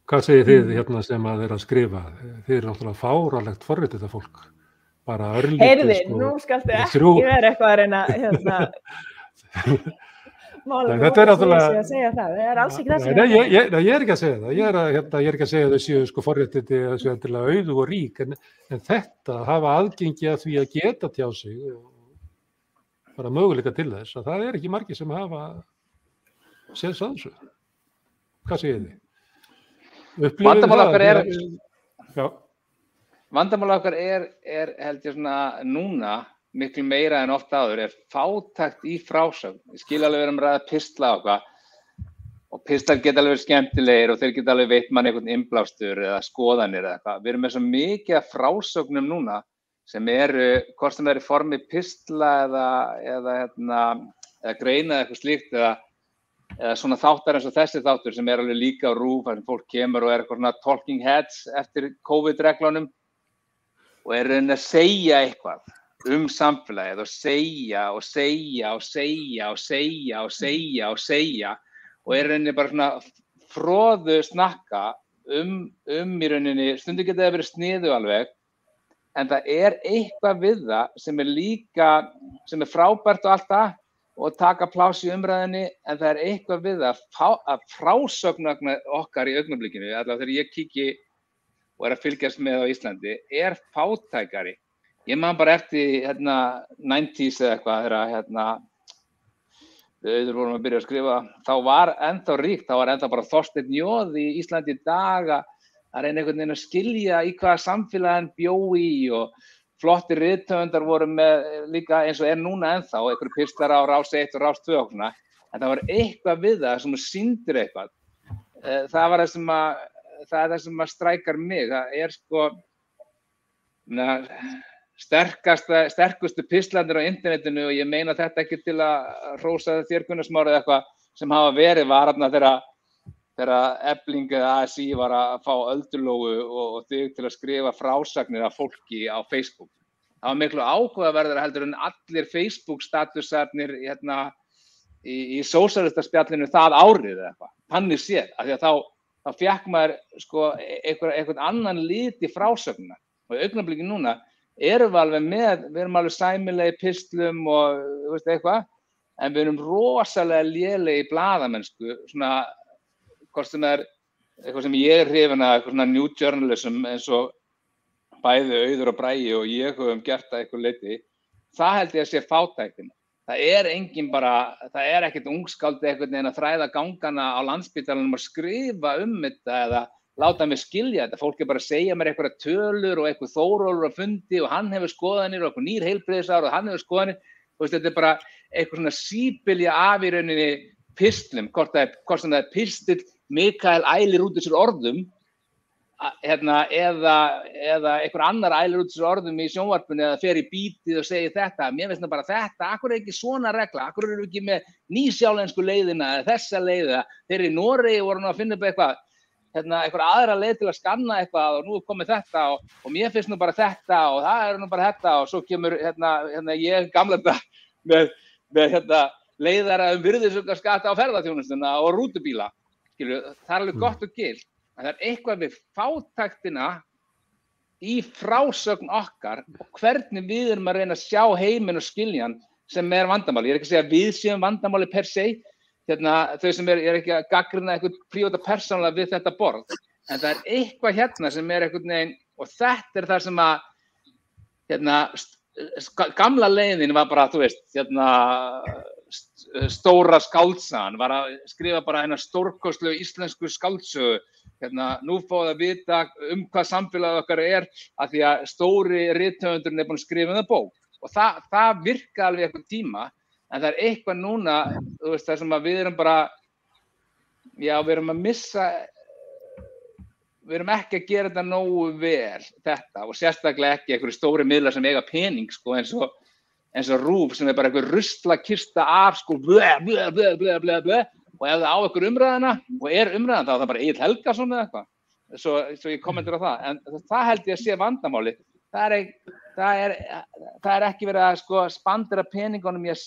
Hvað segir þið sem að þeir að skrifa? Þið eru náttúrulega fáránlegt forritið þetta fólk. Bara örlítið. Heyrði, nú skaltu ekki vera eitthvað að reyna málum þetta náttúrulega að segja það. Það alls ekki það sem ég er ekki að segja það. Ég er ekki að segja þau séu sko forréttindi að séu til að auðug og rík en þetta hafa aðgengi að því að geta tjá sig og bara möguleika til þess að það ekki margir sem hafa séð svo þessu. Hvað segir þið? Vandamál okkar held ég svona núna miklu meira en oft áður fátækt í frásögn. Ég skil alveg vera að ræða pistla og pistlar geta alveg verið skemmtilegir og þeir geta alveg veit mann einhvern innblástur eða skoðanir eða eitthvað. Við erum með svo mikið af frásögnum núna sem hvort sem í formi pistla eða greina eða eitthvað slíkt eða svona þáttar eins og þessi þáttur sem alveg líka á RÚV þar sem fólk kemur og eitthvað svona talking heads eftir COVID-reglunum og raunin að segja eitthvað samfélagið og segja og rauninni bara svona froðu snakka í rauninni, stundum geta það verið sniðu alveg en það eitthvað við það sem frábært og allt það og taka pláss í umræðinni en það eitthvað við það að frásögn okkar í augnablikinu, allavega þegar ég kíki og að fylgjast með á Íslandi, fátækari. Ég man bara eftir 90s eða eitthvað þegar við auður vorum að byrja að skrifa, þá var ennþá ríkt, þá var ennþá bara Þorsteinn Jóð í Íslandi í dag að reyna einhvern veginn að skilja í hvaða samfélagin bjó í og flottir rithöfundar voru með líka eins og núna ennþá, einhverju pistlar á Rás 1 og Rás 2 og svona, en það var eitthvað við það sem sýndir eitthvað. Það var það sem strækar mig, það sko sterkustu pistlarnir á internetinu og ég meina þetta ekki til að hrósa þér Gunnar Smári eða eitthvað sem hafa verið var þarna þegar Efling eða ASÍ var að fá Öldulóu og þig til að skrifa frásagnir af fólki á Facebook. Það var miklu áhugaverðara heldur en allir Facebook statusarnir í sósíalistaspjallinu það árið eða eitthvað. Þannig séð, af því að þá fékk maður sko einhvern annan lit í frásögnina og í augnablikinu núna erum við erum alveg sæmilega í pistlum og veist eitthvað, en við erum rosalega lélega í blaðamennsku, svona, hvort sem eitthvað sem ég hrifinn af, eitthvað svona new journalism eins og bæði Auður og Bragi og ég höfum gert að eitthvað leyti, það held ég að sé fátæktin. Það engin bara, það ekkert ungskáldi einhvern veginn að þræða gangana á Landspítalanum og skrifa þetta eða láta mig skilja þetta. Fólk bara að segja mér eitthvað tölur og eitthvað Þórólfur á fundi og hann hefur skoðanir og eitthvað nýr heilbrigðisár og hann hefur skoðanir. Þú veist, þetta bara eitthvað svona sípilja af í rauninni pistlum, hvort sem það pistill Mikael ælir út þessir orðum eða einhver annar ælir út þessir orðum í sjónvarpinu eða fer í bítið og segir þetta. Mér finnst það bara þetta, akkur ekki svona regla, akkur eru ekki með nýsjálensku leiðina eða þessa leiða. Þeir í Noregi voru nú að finna upp eitthvað aðra leið til að skanna eitthvað og nú komið þetta og mér finnst nú bara þetta og það nú bara þetta og svo kemur ég gamla þetta með leiðara virðisaukaskatta á ferðaþjónustuna og rútubíla skilur, það alveg gott og gilt, en það eitthvað við fátæktina í frásögn okkar og hvernig við erum að reyna að sjá heiminn og skiljan sem vandamáli. Ég ekki að segja að við séum vandamáli per se, þau sem ég ekki að gaggrina eitthvað príóta persónulega við þetta borð, en það eitthvað sem einhvern veginn, og þetta það sem að gamla leiðin var bara, þú veist, stóra skáldsagan, var að skrifa bara stórkostlegu íslensku skáldsögu, nú fáið að vita hvað samfélagið okkar að því að stóri rithöfundurinn búinn að skrifa það bók. Og það virka alveg eitthvað tíma, en það eitthvað núna, þú veist, það sem að við erum bara, já, við erum að missa, við erum ekki að gera þetta nógu vel, þetta, og sérstaklega ekki einhverju stóri miðlar sem eiga pening, sko, eins og RÚV sem bara einhver ruslakista af, sko, og ef það á einhver umræðina, og umræðan, þá er það bara Egill Helgason eða eitthvað, svo ég kommentir á það, en það held ég að sé vandamáli, það ekki verið að, sko, spandera peningunum í að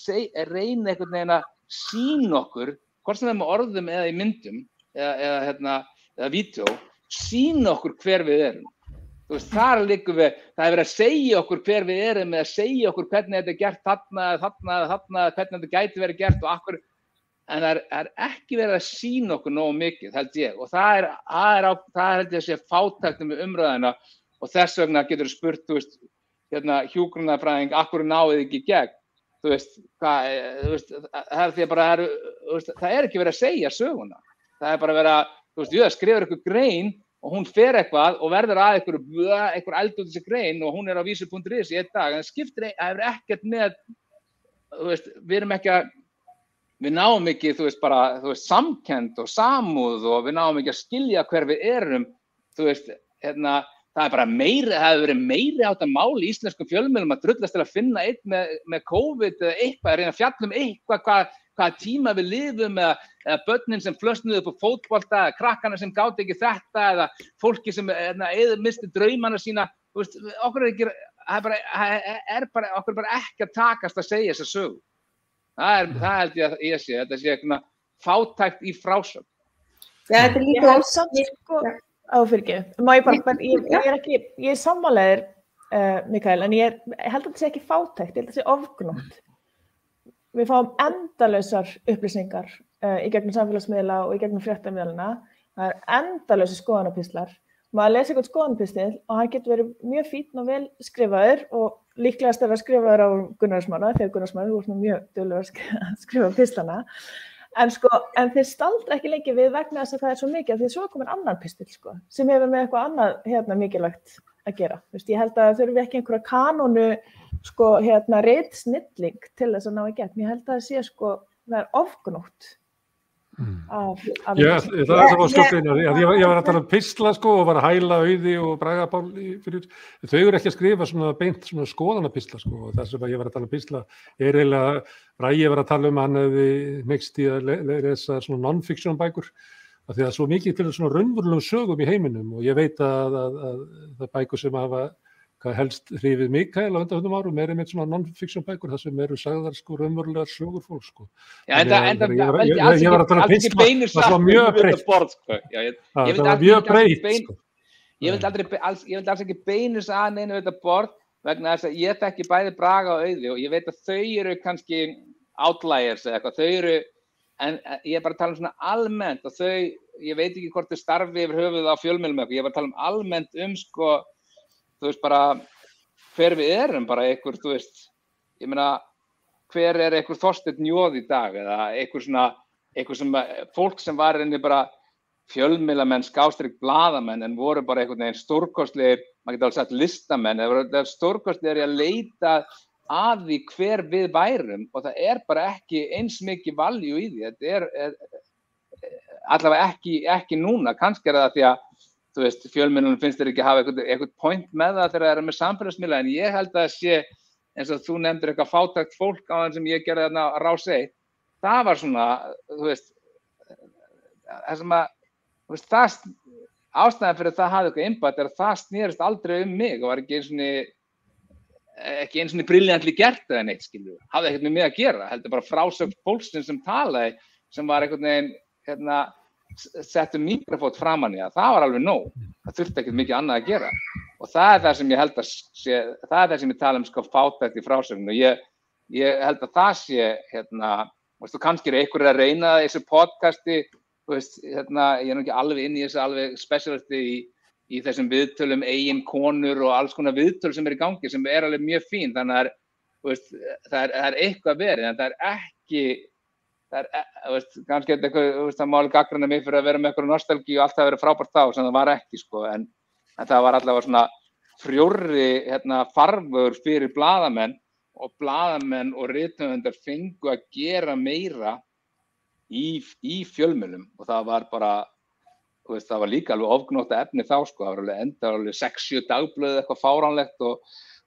reyna einhvern veginn að sýna okkur, hvort sem það með orðum eða í myndum, eða vídeó, sýna okkur hver við erum. Þú veist, þar liggur við, það verið að segja okkur hver við erum eða segja okkur hvernig þetta gert þarna, hvernig þetta gæti verið gert og akkur, en það ekki verið að sýna okkur nógu mikið, held ég, og það held ég að sé fátæktum við umræðina og þess vegna getur spurt, þú veist, hjúkrunarfræðing, akkur náið ekki í gegn, þú veist, það því að bara, það ekki verið að segja söguna, það bara verið að, þú veist, það skrifur eitthvað grein og hún fer eitthvað og verður að eitthvað eldur þessi grein og hún á vísir.is í einn dag, en það hefur ekkert með, þú veist, við náum ekki, þú veist, bara, þú veist, samkennd og samúð og við náum ekki að skilja hver við erum, þú veist, það bara það hefur verið meiri átt að máli í íslenskum fjölmiðlum að drullast til að finna einn með COVID eða eitthvað, að reyna að fjalla eitthvað, hvaða tíma við lifum eða börnin sem flösnuðu upp á fótbolta eða krakkana sem gátu ekki þetta eða fólki sem misti draumana sína, þú veist, okkur okkur bara ekki að takast að segja þessa sögu. Það held ég að ég sé, þetta sé eitthvað fátækt í frásögn. Ja, þetta líka ég er sammálaður, Mikael, en ég held að þetta sé ekki fátækt, ég held að þetta sé ofgnótt. Við fáum endalausar upplýsingar í gegnum samfélagsmiðla og í gegnum fréttamiðlana. Það endalausir skoðanapistlar. Maður lesi eitthvað skoðanapistil og hann getur verið mjög fínn og vel skrifaður og líklegast að skrifaður á Gunnarsmanna, þegar Gunnarsmann er mjög duglegur að skrifa pislana. En þeir staldra ekki lengi við vegna þess að það er svo mikið, því svo komin annan pistil, sko, sem hefur með eitthvað annað mikilvægt að gera. Vist, ég held að þurfi ekki einhverja kanónu, sko, ritsnilling til þess að ná í gegn. Ég held að það sé, sko, það er ofgnótt. Já, það er svo skjókleina. Ég var að tala um pistla, sko, og var að hæla Auði og Braga Pál fyrir. Þau eru ekki að skrifa svona beint svona skoðanapistla, sko, og það sem ég var að tala um pistla eiginlega, Bragi var að tala um hann hefði mekst í að lesa svona non-fiction bækur, af því að svo mikið til svona raunverulegum sögum í heiminum og ég veit að það bækur sem hafa helst hrifið Mikael á undanförnum árum með svona non-fiction bækur, það sem eru sagðar, sko, raunverulegar sögur fólk, sko. Já, ég var að tala um pistla, það var mjög breytt. Það var mjög breytt, sko. Ég vildi alls ekki beinast að neinu við þetta borð vegna þess að ég þekki bæði Braga og Auði og ég veit að þau eru kannski outliers eða eitthvað, þau eru, en ég bara að tala um svona almennt og þau, ég veit ekki hvort þau starfi yfir höfuð á fjölmiðlum eitthvað, ég bara að tala um almennt sko, þú veist bara, hver við erum bara einhver, þú veist, ég meina, hver er einhver Þorsteinn Njóð í dag eða einhver sem, fólk sem var einnig bara fjölmiðlamenn, / blaðamenn en voru bara einhvern veginn stórkostlegir, maður getur alveg sagt listamenn, eða stórkostlegir að leita að því hver við værum og það bara ekki eins mikið value í því, þetta allavega ekki núna, kannski það því að, þú veist, fjölmiðlunum finnst þér ekki að hafa eitthvað point með það þegar það með samfélagsmiðla, en ég held að sé, eins og þú nefndir eitthvað fátækt fólk á þann sem ég gerði þarna á Rás 1, það var svona, þú veist, það sem að, þú veist, ástæðan fyrir það hafði eitthvað impact að það snerist aldrei mig og var ekki eins og briljantli gert eða neitt, skilju, hafði ekkert með mig að gera, heldur bara frásögn fólksins sem talaði, sem var einhvern veginn, settum mikrofót framan í það var alveg nóg. Það þurfti ekkert mikið annað að gera. Og það það sem ég held að sé, það það sem ég tala sko fátækt í frásögn og ég held að það sé, veistu, kannski einhverjir að reyna þessu podcasti, veist, ég nú ekki alveg inn í þessu alveg specialisti í þessum viðtölum, eigin konur og alls konar viðtöl sem í gangi, sem alveg mjög fín, þannig að veist, það eitthvað verið, en það ekki, veist, kannski eitthvað, veist, það má alveg gagnrýna mig fyrir að vera með eitthvað nostalgíu og allt það verið frábært þá, sem það var ekki, sko, en það var allavega svona frjórri, farvegur fyrir blaðamenn og rithöfundar fengu að gera meira í fjölmiðlum og það var bara, veist, það var líka alveg ofgnótt efni þá, sko, það var alveg 6-7 dagblöð eitthvað fáránlegt og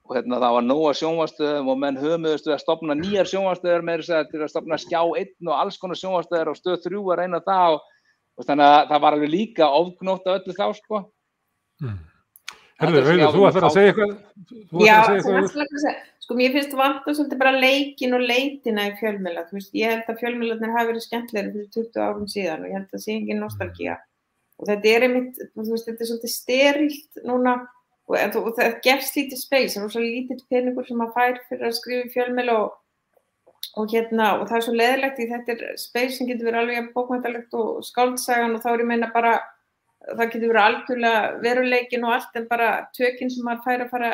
það var nóga sjónvarpsstöðum og menn hömuðust við að stofna nýjar sjónvarpsstöðar með þess að til að stofna Skjá 1 og alls konar sjónvarpsstöðar og Stöð 3 að reyna það og þannig að það var alveg líka ofgnótt af öllu þá, sko. Herðu, Auður, þú ætlar að segja eitthvað? Já, sko, mér finnst vanta svolítið bara leikinn og leitina í fjölmiðla, þú veist, ég held að fjölmiðlarnir hafi verið skemmtlegri fyrir 20 árum síðan og ég held að sé engin nostalgía og þetta einmitt, þú veist, þetta svolítið sterilt núna og það gefst lítið space, það er svo lítið peningur sem maður fær fyrir að skrifa í fjölmiðla og það er svo leiðilegt því þetta space sem getur verið alveg bókmenntalegt og skáldsagan og þá ég meina bara það getur verið algjörlega veruleikinn og allt en bara tökin sem maður fær að fara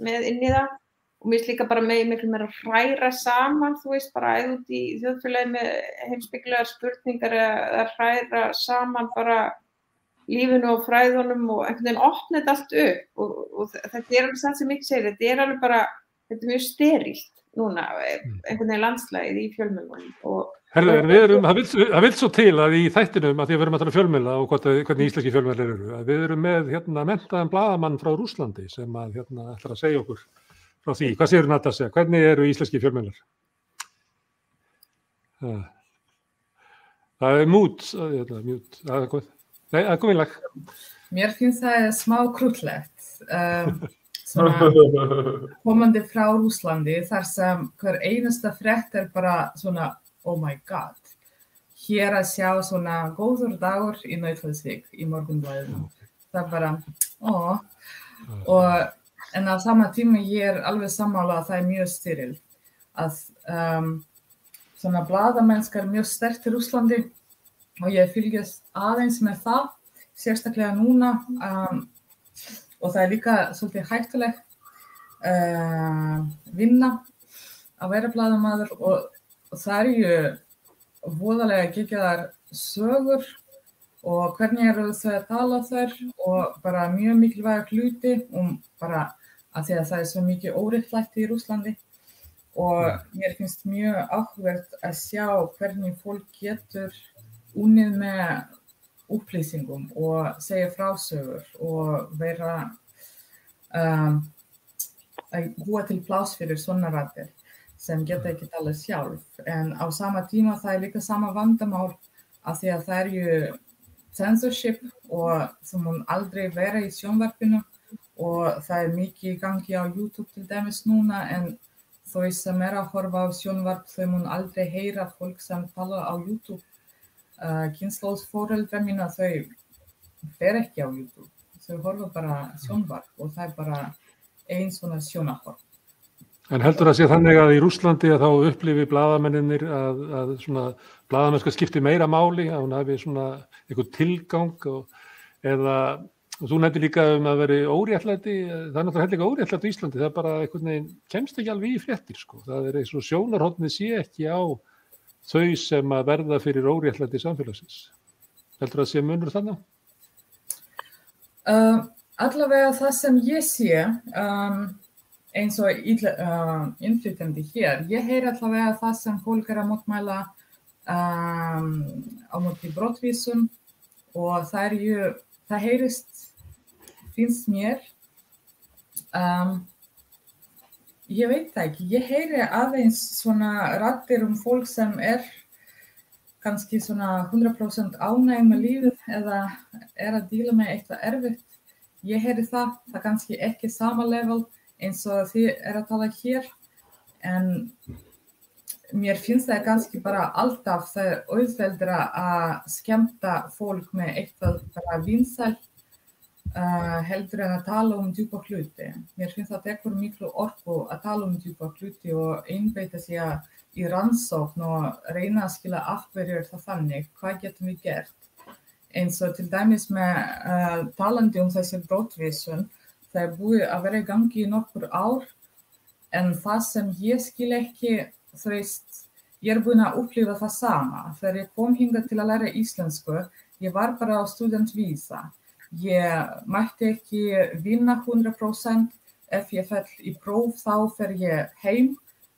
með inn í það og mér finnst líka bara miklu meira að hræra saman, þú veist, bara æða út í þjóðfélagi með heimspekilegar spurningar eða hræra saman bara lífinu og fræðunum og einhvern veginn opna þetta allt upp og þetta alveg satt sem ég segir, þetta alveg bara, þetta mjög sterilt núna, einhvern veginn landslagið í fjölmiðlunum. Herðu, en það vill svo til að í þættinum, að því að við erum að tala fjölmiðla og hvernig íslenski fjölmiðlar eru, að við erum með menntaðan blaðamann frá Rússlandi sem að ætlar að segja okkur frá því. Hvað segir Natasja? Hvernig eru íslenski fjölmiðlar? Það er mút, það er góð. Nei, það er komið lag. Mér finnst það smá krúttlegt. Svona komandi frá Rússlandi þar sem hver einasta frétt bara svona, oh my god. Hér að sjá svona góður dagur í Nauthólsvík í Morgunblaðinu. Það bara, en á sama tíma ég alveg sammála að það mjög styril. Að svona blaðamennska mjög sterkt í Rússlandi og ég fylgjast aðeins með það, sérstaklega núna og það líka svolítið hættuleg vinna að vera blaðamaður og það ju voðalega geggjaðar sögur og hvernig eru þau að tala þar og bara mjög mikilvæga hluti bara að því að það svo mikið óréttlæti í Rússlandi og mér finnst mjög áhugavert að sjá hvernig fólk getur unnið með upplýsingum og segja frásögur og vera að búa til pláss fyrir svona raddir sem geta ekki talað sjálf en á sama tíma það líka sama vandamál af því að það ju censorship og það mun aldrei vera í sjónvarpinu og það mikið í gangi á YouTube til dæmis núna en þau sem að horfa á sjónvarp þau mun aldrei heyra fólk sem tala á YouTube kynslóðsforeldrar mína þau fer ekki á YouTube þau horfa bara sjónvarp og það bara ein svona sjónarhorn. En heldur það sé þannig að í Rússlandi að þá upplifi blaðamennirnir að svona blaðamennska skipti meira máli að hún hafi svona einhvern tilgang eða þú nefnir líka að veri óréttlæti, það er náttúrulega líka óréttlæti í Íslandi, það bara einhvern veginn kemst ekki alveg í fréttir sko, það eins og sjónarhornið sé ekki á þau sem að verða fyrir óréttlæti samfélagsins. Heldur það sé munur þannig? Allavega það sem ég sé, eins og innflytjandi hér, ég heyri allavega það sem fólk að mótmæla á móti brottvísun og það heyrist, finnst mér, ég veit það ekki, ég heyri aðeins svona raddir fólk sem kannski svona 100% ánægð með lífið eða að díla með eitthvað erfitt. Ég heyri það kannski ekki sama level eins og þið að tala hér, en mér finnst það kannski bara alltaf það auðveldara að skemmta fólk með eitthvað bara vinsælt heldur en að tala djúpa hluti. Mér finnst það tekur miklu orku að tala djúpa hluti og einbeita sig í rannsókn og reyna að skilja af hverju það þannig, hvað getum við gert. Eins og til dæmis með talandi þessi brottvísun, það búið að vera í gangi í nokkur ár, en það sem ég skil ekki, þú veist, ég búin að upplifa það sama. Þegar ég kom hingað til að læra íslensku, ég var bara á studentvísa. Ég mætti ekki vinna 100%, ef ég fell í próf þá fer ég heim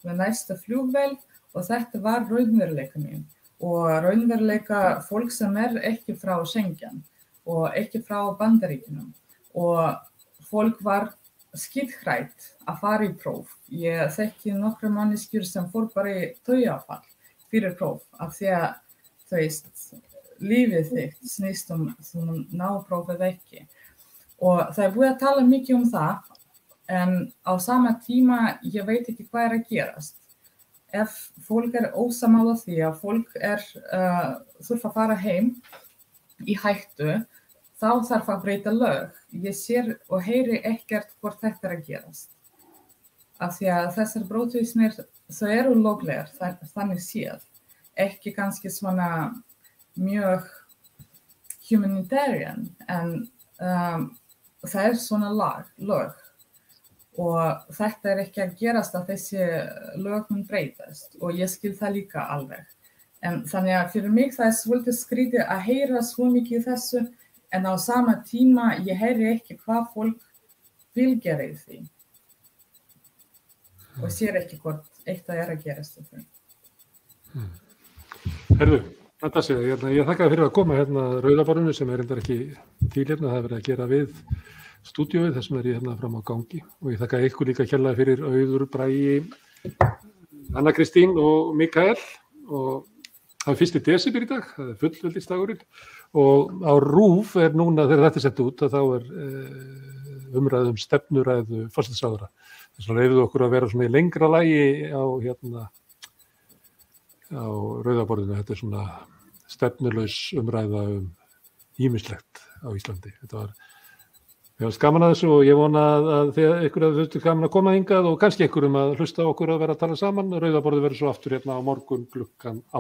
með næsta flugvél og þetta var raunveruleika mín. Og raunveruleika fólk sem ekki frá Schengen og ekki frá Bandaríkjunum. Og fólk var skíthrætt að fara í próf. Ég þekki nokkra manneskjur sem fór bara í taugaáfall fyrir próf af því að, þú veist, lífið þitt snýst þú ná prófið ekki. Og það búið að tala mikið það, en á sama tíma ég veit ekki hvað að gerast. Ef fólk ósammála því að fólk þurfa að fara heim í hættu, þá þarf að breyta lög. Ég sér og heyri ekkert hvort þetta að gerast. Af því að þessar brottvísanir, þau eru löglegar, þannig séð. Ekki kannski svona mjög humanitarian, en það svona lög. Og þetta ekki að gerast að þessi lög breytast og ég skil það líka alveg. En þannig að fyrir mig það svolítið skrítið að heyra svo mikið þessu, en á sama tíma ég heyri ekki hvað fólk vil gera í því. Og sér ekki hvort eitthvað að gerast í því. Herðu, Natasja, ég þakka fyrir að koma Rauða borðinu sem reyndar ekki til það er verið að gera við stúdíóið þessum ég fram á gangi og ég þakka ykkur líka kærlega fyrir Auður, Bragi, Anna Kristín og Mikael og það 1. desember í dag, það fullveldisdagurinn og á RÚV núna þegar þetta sett út að þá umræðu stefnuræðu forsætisráðherra. Þess vegna leyfðu okkur að vera svona í lengra lagi á Rauða borðinu. Þetta svona stefnulaus umræða ýmislegt á Íslandi. Þetta var Ég var gaman að þessu og ég vona að þegar ykkur hefur gaman að koma hingað og kannski ykkur að hlusta okkur að vera að tala saman. Rauða borðið verður svo aftur á morgun klukkan 8.